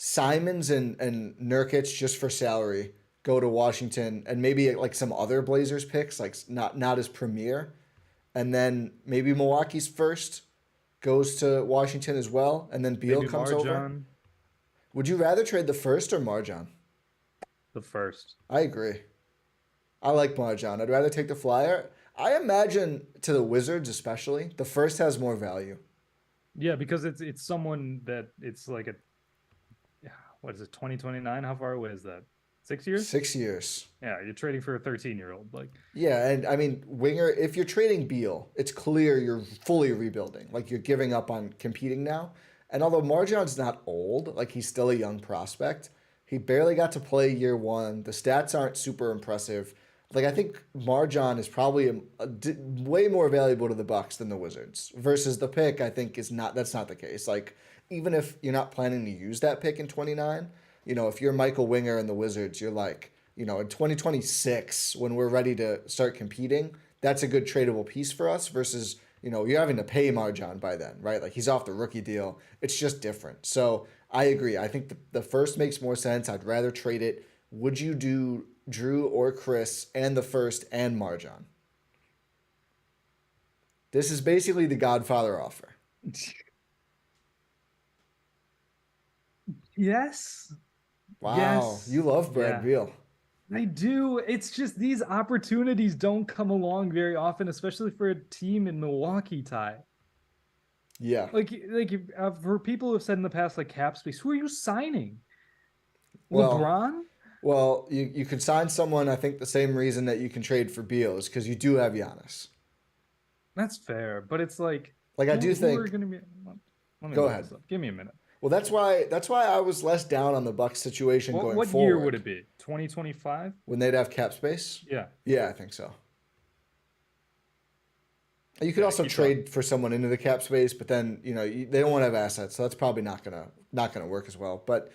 Simons and Nurkic just for salary go to Washington, and maybe like some other Blazers picks, like not as premier, and then maybe Milwaukee's first goes to Washington as well, and then Beal comes over. Would you rather trade the first or Marjan? The first. I agree. I like Marjan. I'd rather take the flyer. I imagine to the Wizards especially, the first has more value. Yeah, because it's someone that it's like a... What is it, 2029? How far away is that? 6 years? 6 years. Yeah, you're trading for a 13-year-old. Like, yeah, and I mean, winger, if you're trading Beal, it's clear you're fully rebuilding. Like, you're giving up on competing now. And although Marjan's not old, like, he's still a young prospect, he barely got to play year one. The stats aren't super impressive. Like, I think Marjan is probably way more valuable to the Bucks than the Wizards. Versus the pick, I think, that's not the case. Like, even if you're not planning to use that pick in 29, if you're Michael Winger and the Wizards, you're like, in 2026, when we're ready to start competing, that's a good tradable piece for us versus, you're having to pay Marjan by then, right? Like, he's off the rookie deal. It's just different. So I agree. I think the first makes more sense. I'd rather trade it. Would you do Jrue or Khris and the first and Marjan? This is basically the Godfather offer. Yes. Wow. Yes. You love Brad Beal. I do. It's just these opportunities don't come along very often, especially for a team in Milwaukee, Ty. Yeah. Like for people who have said in the past, like, cap space, who are you signing? Well, LeBron? Well, you could sign someone, I think the same reason that you can trade for Beal is because you do have Giannis. That's fair, but it's like... I do think... Go ahead. Give me a minute. Well, that's why I was less down on the Bucks situation going forward. What year would it be? 2025? When they'd have cap space? Yeah. Yeah, I think so. You could also trade for someone into the cap space, but then they don't want to have assets, so that's probably not gonna work as well. But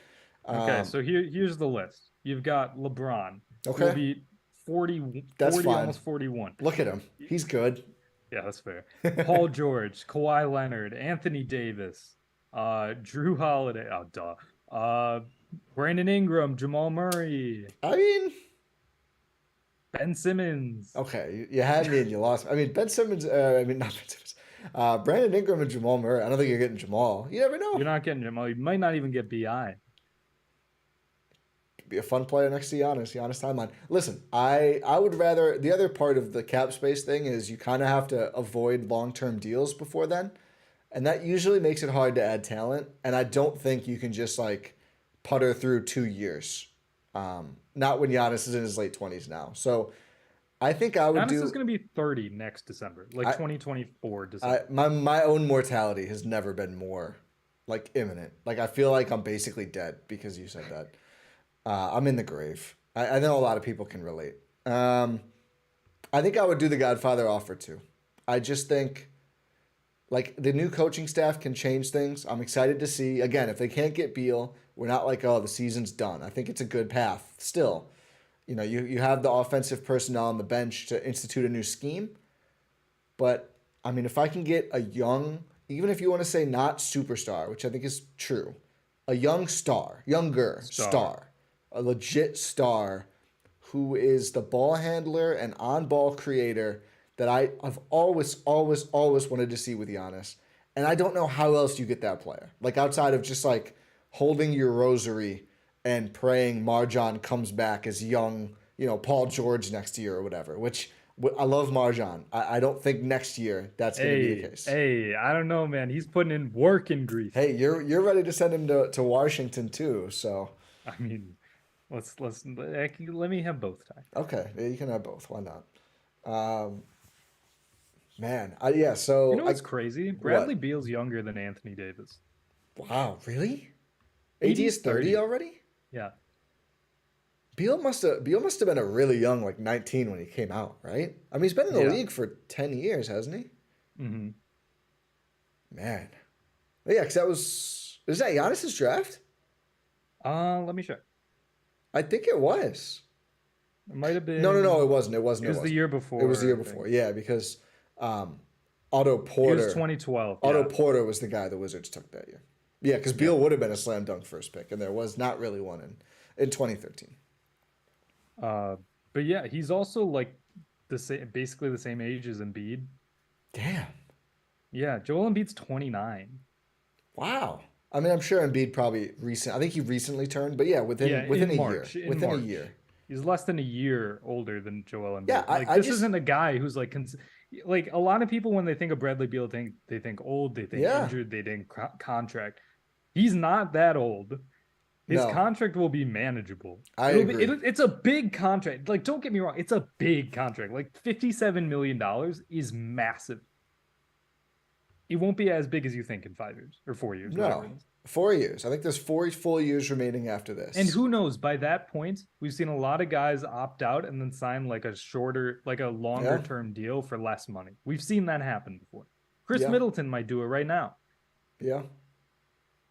okay, so here's the list. You've got LeBron. Okay. He'll be 40. That's fine. Almost 41. Look at him. He's good. Yeah, that's fair. Paul George, Kawhi Leonard, Anthony Davis. Jrue Holiday. Oh, duh. Brandon Ingram, Jamal Murray, I mean, Ben Simmons. okay, you had me and you lost. I mean, Ben Simmons. I mean, not Ben Simmons. Brandon Ingram and Jamal Murray. I don't think you're getting Jamal. You never know. You're not getting Jamal. You might not even get Bi. Be a fun player next to Giannis. Giannis timeline. Listen, I would rather the other part of the cap space thing is you kind of have to avoid long term deals before then, and that usually makes it hard to add talent. And I don't think you can just like putter through 2 years. Not when Giannis is in his late 20s now. So I think I would Giannis do. is going to be 30 next December, like I, 2024 December. my own mortality has never been more like imminent. Like I feel like I'm basically dead because you said that. I'm in the grave. I know a lot of people can relate. I think I would do the Godfather offer too. I just think like the new coaching staff can change things. I'm excited to see. Again, if they can't get Beal, we're not like, oh, the season's done. I think it's a good path still. You have the offensive personnel on the bench to institute a new scheme. But, I mean, if I can get a young, even if you want to say not superstar, which I think is true, a younger star, a legit star who is the ball handler and on-ball creator that I've always wanted to see with Giannis. And I don't know how else you get that player. Like outside of just like holding your rosary and praying Marjan comes back as young, Paul George next year or whatever, which I love Marjan. I don't think next year that's going to be the case. Hey, I don't know, man. He's putting in work in Greece. Hey, you're ready to send him to Washington too, so. I mean, let me have both times. Okay, yeah, you can have both. Why not? Man, yeah. So you know what's crazy? Bradley Beal's younger than Anthony Davis. Wow, really? AD is 30 already? Yeah. Beal must have been a really young, like 19 when he came out, right? I mean, he's been in the league for 10 years, hasn't he? Mm-hmm. Man, yeah, because is that Giannis's draft? Let me check. I think it was. It might have been. No, it wasn't. It wasn't. It was the year before. It was the year before. Yeah, because Otto Porter. It was 2012. Otto Porter was the guy the Wizards took that year. Yeah, because Beal would have been a slam dunk first pick, and there was not really one in 2013. But yeah, he's also like basically the same age as Embiid. Damn. Yeah, Joel Embiid's 29. Wow. I mean, I'm sure Embiid probably I think he recently turned, but yeah, within a March, year. Within a year. He's less than a year older than Joel Embiid. Yeah, this isn't a guy who's like a lot of people when they think of Bradley Beal they think old, they think injured, they think contract. He's not that old. His contract will be manageable. I agree. It's a big contract. Like, don't get me wrong, it's a big contract. Like $57 million is massive. It won't be as big as you think in 5 years or 4 years. No, 4 years. I think there's 4 full years remaining after this. And who knows? By that point, we've seen a lot of guys opt out and then sign like a longer term deal for less money. We've seen that happen before. Khris Middleton might do it right now. Yeah.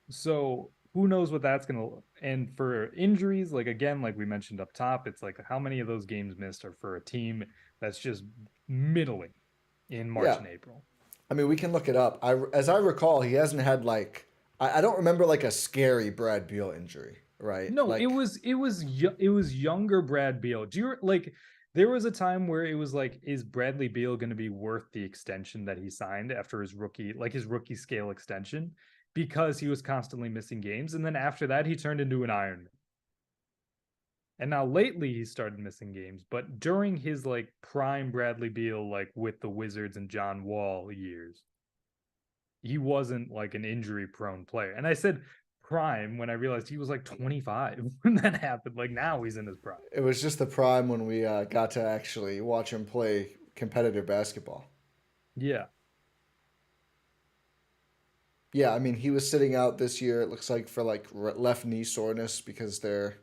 So who knows what that's going to... And for injuries, like again, like we mentioned up top, it's like how many of those games missed are for a team that's just middling in March and April. I mean, we can look it up. As I recall, he hasn't had like... I don't remember like a scary Brad Beal injury, right? No, it was younger Brad Beal. Do you like... There was a time where it was like, is Bradley Beal going to be worth the extension that he signed after his rookie scale extension? Because he was constantly missing games. And then after that, he turned into an Iron Man. And now lately he started missing games. But during his like prime Bradley Beal, like with the Wizards and John Wall years, he wasn't like an injury prone player. And I said prime when I realized he was like 25 when that happened. Like now he's in his prime. It was just the prime when we got to actually watch him play competitive basketball. Yeah. Yeah, I mean, he was sitting out this year, it looks like, for like left knee soreness because their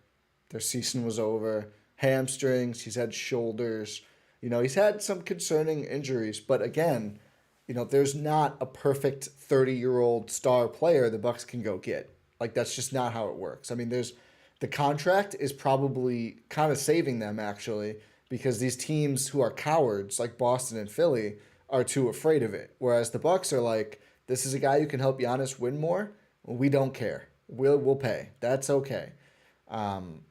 season was over. Hamstrings, he's had shoulders. He's had some concerning injuries. But again, there's not a perfect 30-year-old star player the Bucks can go get. Like, that's just not how it works. I mean, the contract is probably kind of saving them, actually, because these teams who are cowards, like Boston and Philly, are too afraid of it. Whereas the Bucks are like, this is a guy who can help Giannis win more. We don't care. We'll pay. That's okay. Um,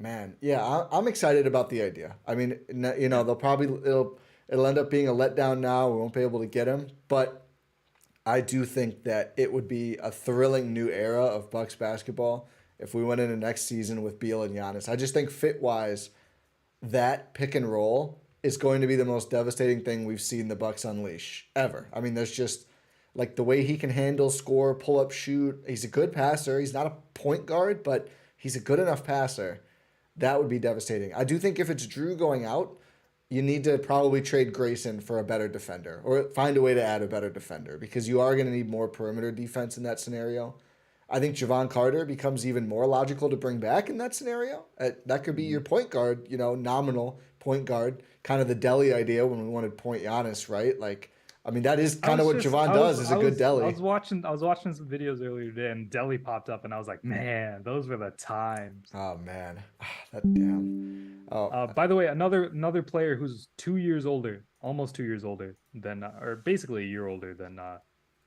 Man, yeah, I'm excited about the idea. I mean, Yeah. they'll probably it'll end up being a letdown now. We won't be able to get him, but I do think that it would be a thrilling new era of Bucks basketball if we went into next season with Beal and Giannis. I just think fit wise, that pick and roll is going to be the most devastating thing we've seen the Bucks unleash ever. I mean, there's just like the way he can handle, score, pull up, shoot. He's a good passer. He's not a point guard, but he's a good enough passer. That would be devastating. I do think if it's Jrue going out, you need to probably trade Grayson for a better defender or find a way to add a better defender because you are going to need more perimeter defense in that scenario. I think Javon Carter becomes even more logical to bring back in that scenario. That could be Mhm. your point guard, nominal point guard, kind of the Delhi idea when we wanted point Giannis, right? Like, I mean, that is I kind of was what just Javon does is a good I Delhi. was watching some videos earlier today and Delhi popped up and I was like, man, those were the times. Oh, man. That damn. Oh, By the way, another player who's 2 years older, almost 2 years older than, or basically a year older than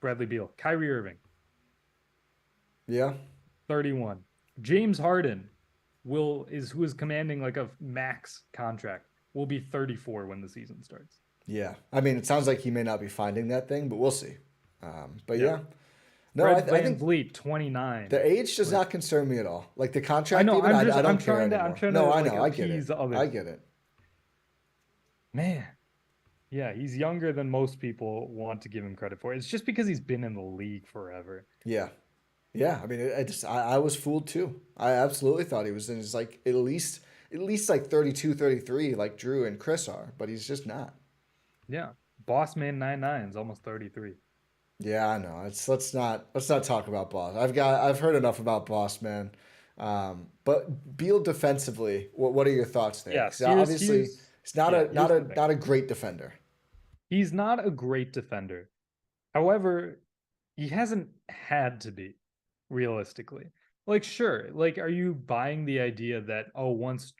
Bradley Beal, Kyrie Irving, yeah. 31. James Harden who is commanding like a max contract, will be 34 when the season starts. Yeah. I mean, it sounds like he may not be finding that thing, but we'll see. But Yeah. yeah. No, Fred I Van think Vliet, 29. the age does Like, not concern me at all. Like the I contract, know, even, I I'm don't care trying to anymore. No, I like know. I get it. appease I others. get it. Man, yeah, he's younger than most people want to give him credit for. It's just because he's been in the league forever. Yeah. Yeah. I mean, I was fooled too. I absolutely thought he was in his like at least like 32, 33, like Jrue and Khris are, but he's just not. Yeah. Boss Man 99 is almost 33. Yeah, I know. Let's not talk about Boss. I've heard enough about Boss man. But Beal defensively, what are your thoughts there? Yeah, Because obviously he's not yeah, a not here's the a thing. not a great defender. He's not a great defender. However, he hasn't had to be, realistically. Like, sure, like, are you buying the idea that, oh, once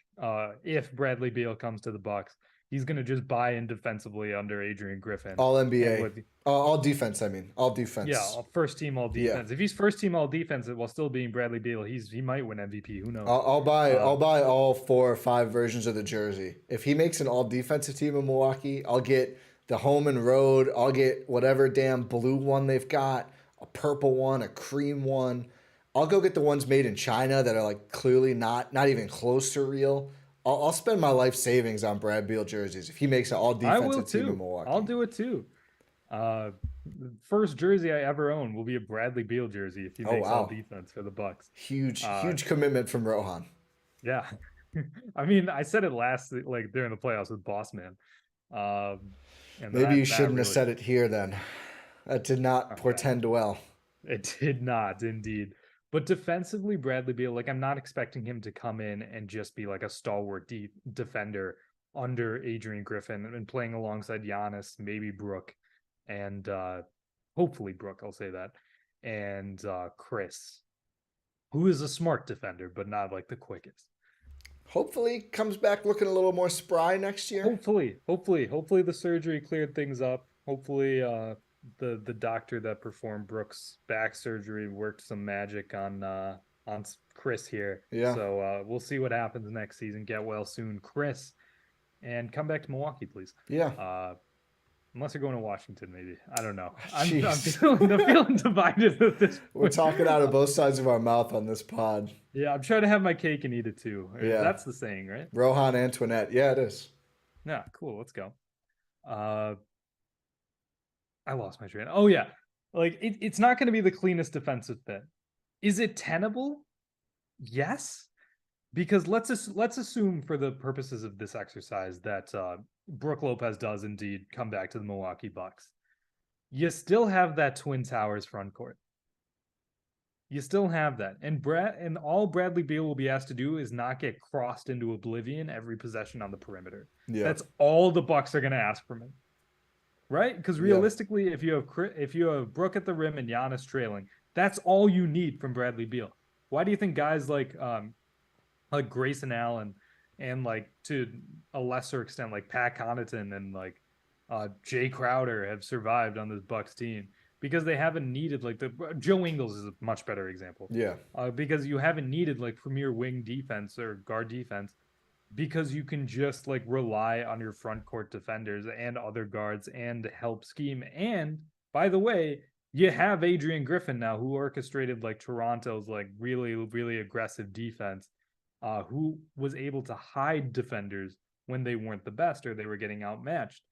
if Bradley Beal comes to the Bucks, he's gonna just buy in defensively under Adrian Griffin All and NBA, with all defense. I mean, all yeah, defense. first team all Yeah, defense. If he's first team all defense while still being Bradley Beal, he might win MVP. Who knows? I'll buy Uh, I'll buy all 4 or 5 versions of the jersey. If he makes an all defensive team in Milwaukee, I'll get the home and road. I'll get whatever damn blue one they've got, a purple one, a cream one. I'll go get the ones made in China that are like clearly not even close to real. I'll spend my life savings on Brad Beal jerseys if he makes an all I will defensive team in too. I'll Milwaukee. do it too. Uh, First jersey I ever own will be a Bradley Beal jersey if he Oh makes all wow, defense for the Bucks. Uh, huge commitment from Rohan. yeah. I mean, I said it last like during the playoffs with Boss Man. And Maybe you that shouldn't have really said it here then. That did not okay. portend well. It did not indeed. But defensively, Bradley Beal, like I'm not expecting him to come in and just be like a stalwart defender under Adrian Griffin and playing alongside Giannis, maybe Brook, and hopefully Brook, I'll say that, and Khris, who is a smart defender, but not like the quickest. Hopefully comes back looking a little more spry next year. Hopefully the surgery cleared things up. Hopefully the doctor that performed Brooks' back surgery worked some magic on Khris here. Yeah. So we'll see what happens next season. Get well soon, Khris, and come back to Milwaukee, please. Yeah. Unless you're going to Washington, maybe. I don't know. I'm Jeez. feeling divided at this We're point. talking out of both sides of our mouth on this pod. Yeah, I'm trying to have my cake and eat it too. Yeah. That's the saying, right? Rohan Antoinette. Yeah, it is. Yeah, cool. Let's go. I lost my train. Oh yeah, like it's not going to be the cleanest defensive fit. Is it tenable? Yes, because let's assume for the purposes of this exercise that Brook Lopez does indeed come back to the Milwaukee Bucks. You still have that Twin Towers front court. You still have that, and all Bradley Beal will be asked to do is not get crossed into oblivion every possession on the perimeter. Yeah. That's all the Bucks are going to ask from him. Right? Because realistically, if you have Brook at the rim and Giannis trailing, that's all you need from Bradley Beal. Why do you think guys like Grayson Allen and like to a lesser extent like Pat Connaughton and like Jay Crowder have survived on this Bucks team? because they haven't needed like Joe Ingles is a much better example. Yeah. Because you haven't needed like premier wing defense or guard defense because you can just like rely on your front court defenders and other guards and help scheme. And by the way, you have Adrian Griffin now, who orchestrated like Toronto's like really, really aggressive defense, who was able to hide defenders when they weren't the best or they were getting outmatched.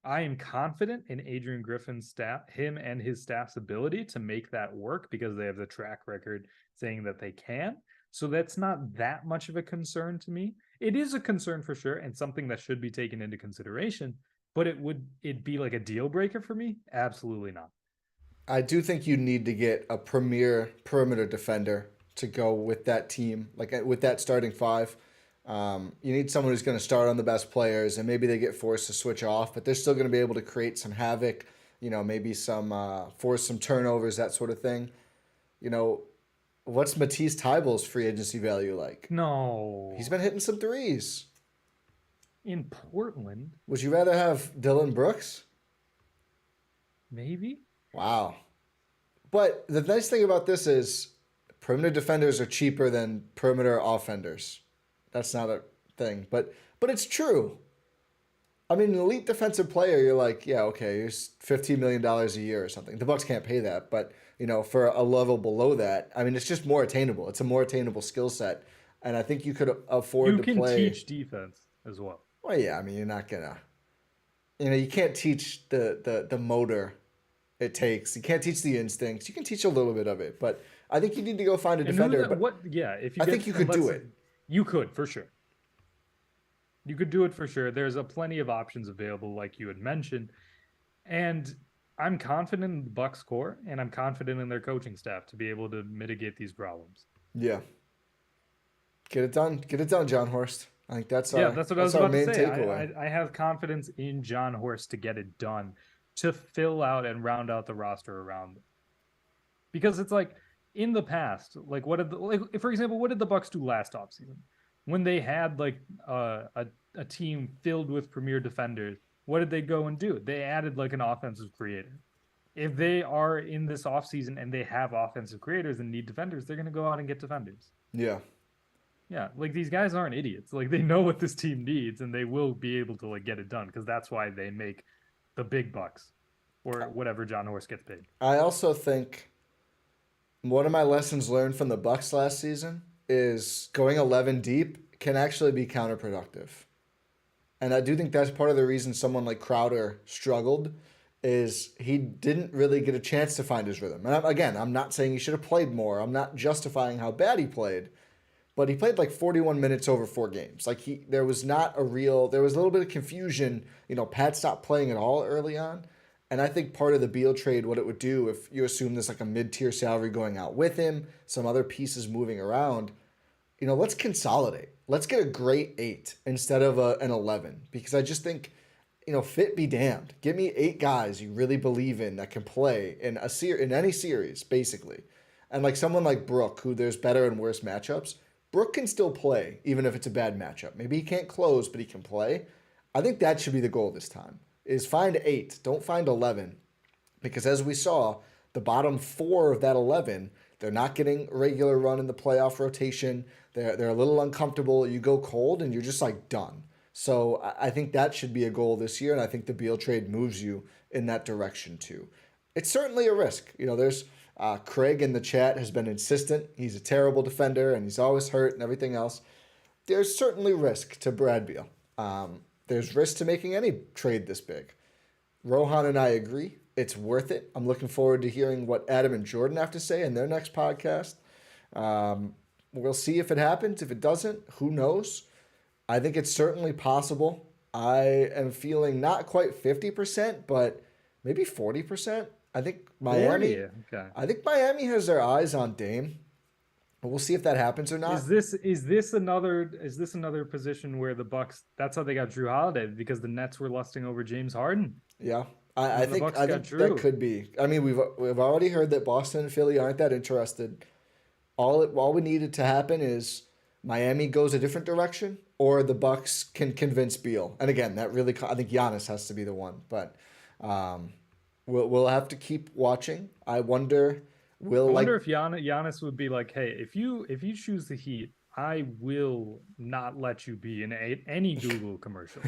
I am confident in Adrian Griffin's staff, him and his staff's ability to make that work because they have the track record saying that they can. So that's not that much of a concern to me. It is a concern for sure and something that should be taken into consideration, but would it be like a deal breaker for me? Absolutely not. I do think you need to get a premier perimeter defender to go with that team, like with that starting five. You need someone who's going to start on the best players, and maybe they get forced to switch off, but they're still going to be able to create some havoc, maybe some force some turnovers, that sort of thing. What's Matisse Thybulle's free agency value like? No. He's been hitting some threes. In Portland? Would you rather have Dillon Brooks? Maybe. Wow. But the nice thing about this is perimeter defenders are cheaper than perimeter offenders. That's not a thing, but it's true. I mean, an elite defensive player, you're like, yeah, okay, here's $15 million a year or something. The Bucks can't pay that, but for a level below that, I mean, it's just more attainable. It's a more attainable skill set, and I think you could afford to play. You can teach defense as well. Well, yeah, I mean, you're not gonna, you can't teach the motor it takes. You can't teach the instincts. You can teach a little bit of it, but I think you need to go find a defender. If you I think you could do it. You could, for sure. You could do it for sure. There's plenty of options available, like you had mentioned. And I'm confident in the Bucks core, and I'm confident in their coaching staff to be able to mitigate these problems. Yeah. Get it done. Get it done, John Horst. I think that's what I was about to say. I have confidence in John Horst to get it done, to fill out and round out the roster around them. Because it's like, in the past, like for example, what did the Bucks do last offseason? When they had like a team filled with premier defenders, what did they go and do? They added like an offensive creator. If they are in this offseason and they have offensive creators and need defenders, they're going to go out and get defenders. Yeah. Yeah, like these guys aren't idiots. Like they know what this team needs and they will be able to like get it done because that's why they make the big bucks or whatever John Horst gets paid. I also think one of my lessons learned from the Bucks last season is going 11 deep can actually be counterproductive. And I do think that's part of the reason someone like Crowder struggled is he didn't really get a chance to find his rhythm. And I'm not saying he should have played more. I'm not justifying how bad he played. But he played like 41 minutes over 4 games. Like there was a little bit of confusion. Pat stopped playing at all early on. And I think part of the Beal trade, what it would do if you assume there's like a mid-tier salary going out with him, some other pieces moving around, let's consolidate. Let's get a great 8 instead of an 11. Because I just think, fit be damned. Give me 8 guys you really believe in that can play in in any series, basically. And like someone like Brook, who there's better and worse matchups, Brook can still play, even if it's a bad matchup. Maybe he can't close, but he can play. I think that should be the goal this time. Is find 8, don't find 11. Because as we saw, the bottom 4 of that 11, they're not getting a regular run in the playoff rotation. They're a little uncomfortable. You go cold and you're just like done. So I think that should be a goal this year, and I think the Beal trade moves you in that direction too. It's certainly a risk. There's Craig in the chat has been insistent. He's a terrible defender and he's always hurt and everything else. There's certainly risk to Brad Beal. There's risk to making any trade this big. Rohan and I agree. It's worth it. I'm looking forward to hearing what Adam and Jordan have to say in their next podcast. We'll see if it happens. If it doesn't, who knows? I think it's certainly possible. I am feeling not quite 50%, but maybe 40%. I think Miami. 40? Okay. I think Miami has their eyes on Dame. We'll see if that happens or not. Is this another position where the Bucks? That's how they got Jrue Holiday, because the Nets were lusting over James Harden. Yeah, I think that could be. I mean, we've already heard that Boston and Philly aren't that interested. All we needed to happen is Miami goes a different direction, or the Bucks can convince Beal. And again, that really, I think Giannis has to be the one. But We'll have to keep watching. I wonder. I wonder if Giannis would be like, "Hey, if you choose the Heat, I will not let you be in any Google commercials.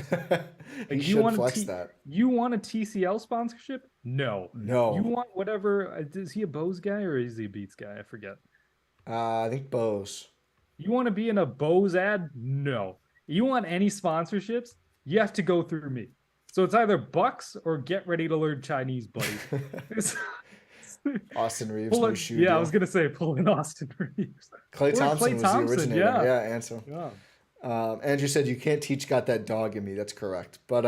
He Like, should flex that. you want a TCL sponsorship? No. You No. want whatever? Is he a Bose guy or is he a Beats guy? I forget. I think Bose. You want to be in a Bose ad? No. You want any sponsorships? You have to go through me. So it's either Bucks or get ready to learn Chinese, buddy. Austin Reeves, new shoe yeah, deal. I was gonna say pull in Austin Reeves. Klay Thompson was the originator. Yeah, Ansel. Yeah. Andrew said you can't teach got that dog in me. That's correct. But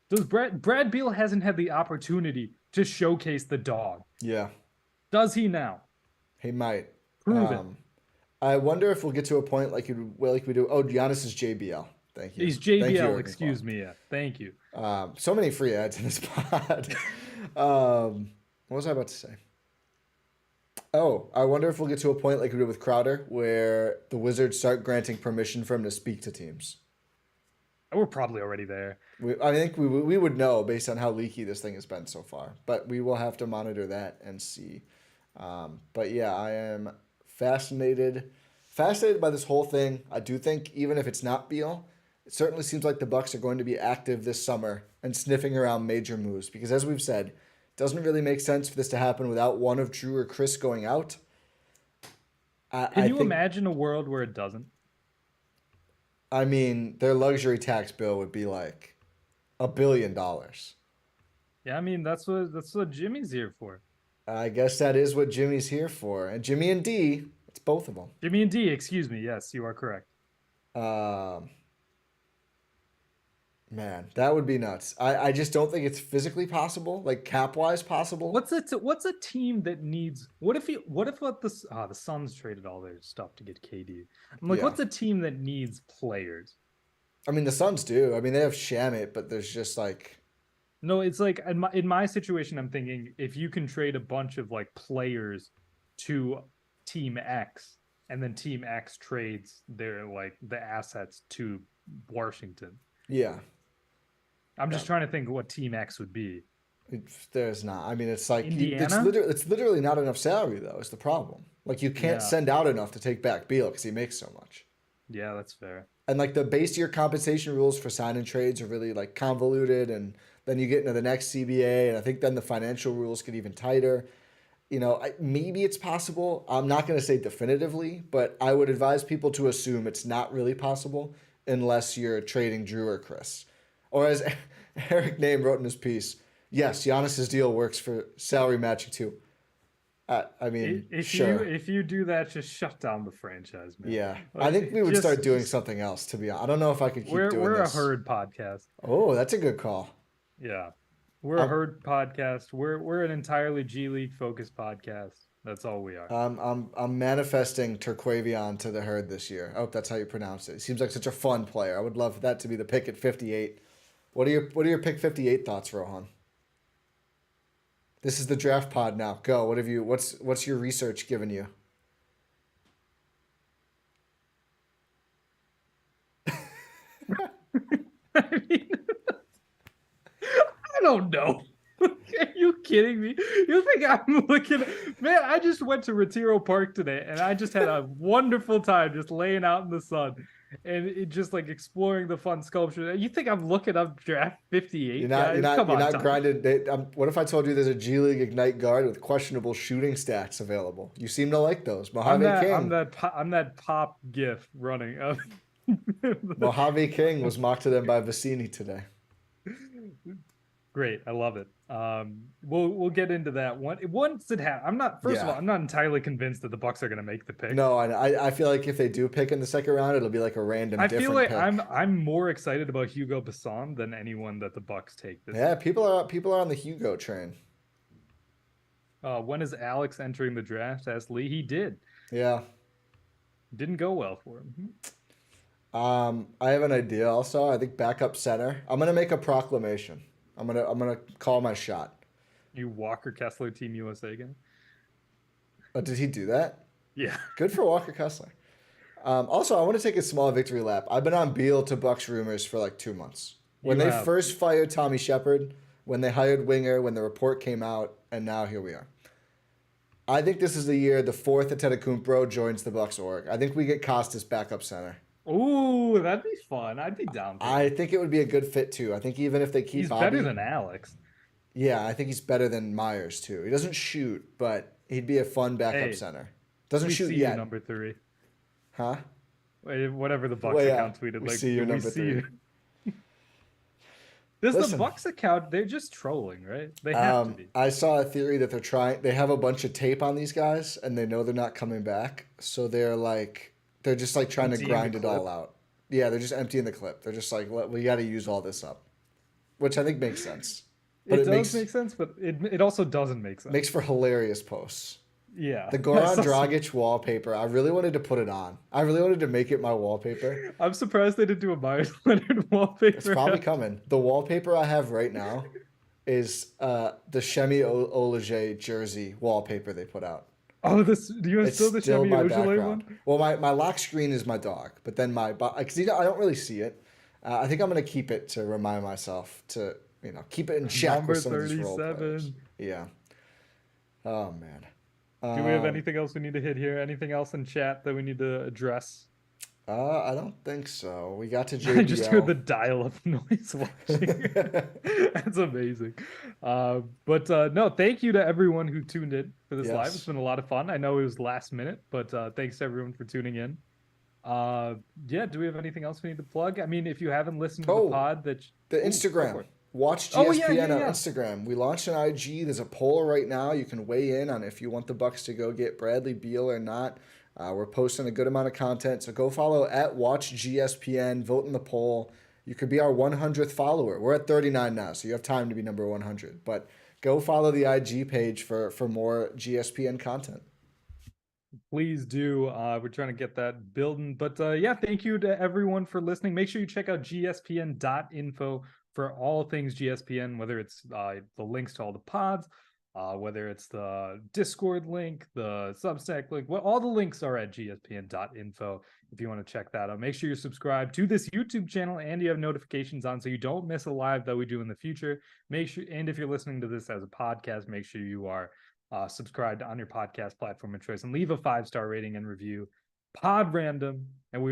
does Brad Beal hasn't had the opportunity to showcase the dog? Yeah. Does he now? He might. Prove it. I wonder if we'll get to a point like we do. Oh, Giannis is JBL. Thank you. He's JBL. Excuse me. Yeah. Thank you. So many free ads in this pod. What was I about to say? Oh, I wonder if we'll get to a point like we did with Crowder, where the Wizards start granting permission for him to speak to teams. We're probably already there. I think we would know based on how leaky this thing has been so far, but we will have to monitor that and see. But yeah, I am fascinated by this whole thing. I do think even if it's not Beal, it certainly seems like the Bucks are going to be active this summer and sniffing around major moves because, as we've said, it doesn't really make sense for this to happen without one of Jrue or Khris going out. Can you imagine a world where it doesn't? I mean, their luxury tax bill would be like $1 billion. Yeah, I mean that's what Jimmy's here for. I guess that is what Jimmy's here for, and Jimmy and D, it's both of them. Jimmy and D, excuse me. Yes, you are correct. Man, that would be nuts. I just don't think it's physically possible, like cap-wise possible. What's a team that needs? What if the Suns traded all their stuff to get KD? I'm like, what's a team that needs players? I mean, the Suns do. I mean, they have Shamit, but there's just like. No, it's like in my situation, I'm thinking if you can trade a bunch of like players to Team X, and then Team X trades their like the assets to Washington. Yeah. I'm just trying to think of what Team X would be. There's not. I mean, it's like Indiana? It's literally not enough salary though. Is the problem? Like you can't send out enough to take back Beal because he makes so much. Yeah, that's fair. And like the base year compensation rules for sign and trades are really like convoluted, and then you get into the next CBA, and I think then the financial rules get even tighter. You know, maybe it's possible. I'm not going to say definitively, but I would advise people to assume it's not really possible unless you're trading Jrue or Khris. Or as Eric Name wrote in his piece, yes, Giannis's deal works for salary matching too. I mean, sure. If you do that, just shut down the franchise, man. Yeah, like, I think we would start doing something else. To be honest, I don't know if I could keep doing this. We're a herd podcast. Oh, that's a good call. Yeah, we're a herd podcast. We're an entirely G League focused podcast. That's all we are. I'm manifesting Turquavion to the herd this year. I hope that's how you pronounce it. He seems like such a fun player. I would love that to be the pick at 58. What are your pick 58 thoughts, Rohan? This is the draft pod now. Go. What's your research given you? I mean, I don't know. Are you kidding me? You think I'm looking? Man, I just went to Retiro Park today, and I just had a wonderful time just laying out in the sun, and it just like exploring the fun sculpture. You think I'm looking up draft 58? You're not grinded. What if I told you there's a G League Ignite guard with questionable shooting stats available? You seem to like those. Mojave King. I'm that pop gif running up. Mojave King was mocked to them by Vicini today. Great, I love it. We'll get into that once it happens. I'm not entirely convinced that the Bucks are going to make the pick. No, I feel like if they do pick in the second round, it'll be like a random. I feel like pick. I'm more excited about Hugo Basson than anyone that the Bucks take. This year. People are on the Hugo train. When is Alex entering the draft? Asked Lee. He did. Yeah. Didn't go well for him. I have an idea. Also, I think backup center. I'm gonna make a proclamation. I'm gonna call my shot. You Walker Kessler, Team USA again? Oh, did he do that? Yeah. Good for Walker Kessler. Also, I want to take a small victory lap. I've been on Beal to Bucks rumors for like 2 months. When they first fired Tommy Shepard, when they hired Winger, when the report came out, and now here we are. I think this is the year the fourth Antetokounmpo joins the Bucks org. I think we get Costas backup center. Ooh, that'd be fun. I'd be down for I it. think it would be a good fit too. I think even if they keep He's Bobby, better than Alex. yeah, I think he's better than Myers too. He doesn't shoot, but he'd be a fun backup Hey, center. Doesn't we shoot see yet, you, number 3. huh? Whatever the Bucks Well, yeah, account tweeted, we like, see you, we number see 3. you. This the Listen, Bucks account, they're just trolling, right? They have to be. I saw a theory that they have a bunch of tape on these guys and they know they're not coming back. So they're just like trying to Emptying the grind it all clip. out. Yeah, they're just emptying the clip. They're just like, we got to use all this up, which I think makes sense. But It does make sense, but it also doesn't make sense. makes for hilarious posts. Yeah. The Goran Dragic wallpaper, I really wanted to put it on. I really wanted to make it my wallpaper. I'm surprised they didn't do a Myers Leonard wallpaper. It's probably coming. The wallpaper I have right now is the Shemi Olaje jersey wallpaper they put out. Oh, do you have It's still the still Shemi my Ojale background. one? Well, my lock screen is my dog, but then because I don't really see it. I think I'm gonna keep it to remind myself to keep it in check Number with some of these role players. 37. Yeah. Oh man. Do we have anything else we need to hit here? Anything else in chat that we need to address? I don't think so. We got to JBL. I just heard the dial-up noise watching. That's amazing. But no, thank you to everyone who tuned in for this live. It's been a lot of fun. I know it was last minute, but thanks to everyone for tuning in. Yeah, do we have anything else we need to plug? I mean, if you haven't listened to the pod, the Instagram. Watch GSPN on Instagram. We launched an IG. There's a poll right now. You can weigh in on if you want the Bucks to go get Bradley Beal or not. We're posting a good amount of content, so go follow at WatchGSPN. Vote in the poll. You could be our 100th follower. We're at 39 now, so you have time to be number 100. But go follow the IG page for more GSPN content. Please do. We're trying to get that building. But yeah, thank you to everyone for listening. Make sure you check out gspn.info for all things GSPN, whether it's the links to all the pods, whether it's the Discord link, the Substack link. All the links are at gspn.info if you want to check that out. Make sure you're subscribed to this YouTube channel and you have notifications on so you don't miss a live that we do in the future. And if you're listening to this as a podcast, make sure you are subscribed on your podcast platform of choice and leave a 5-star rating and review. Pod random, and we will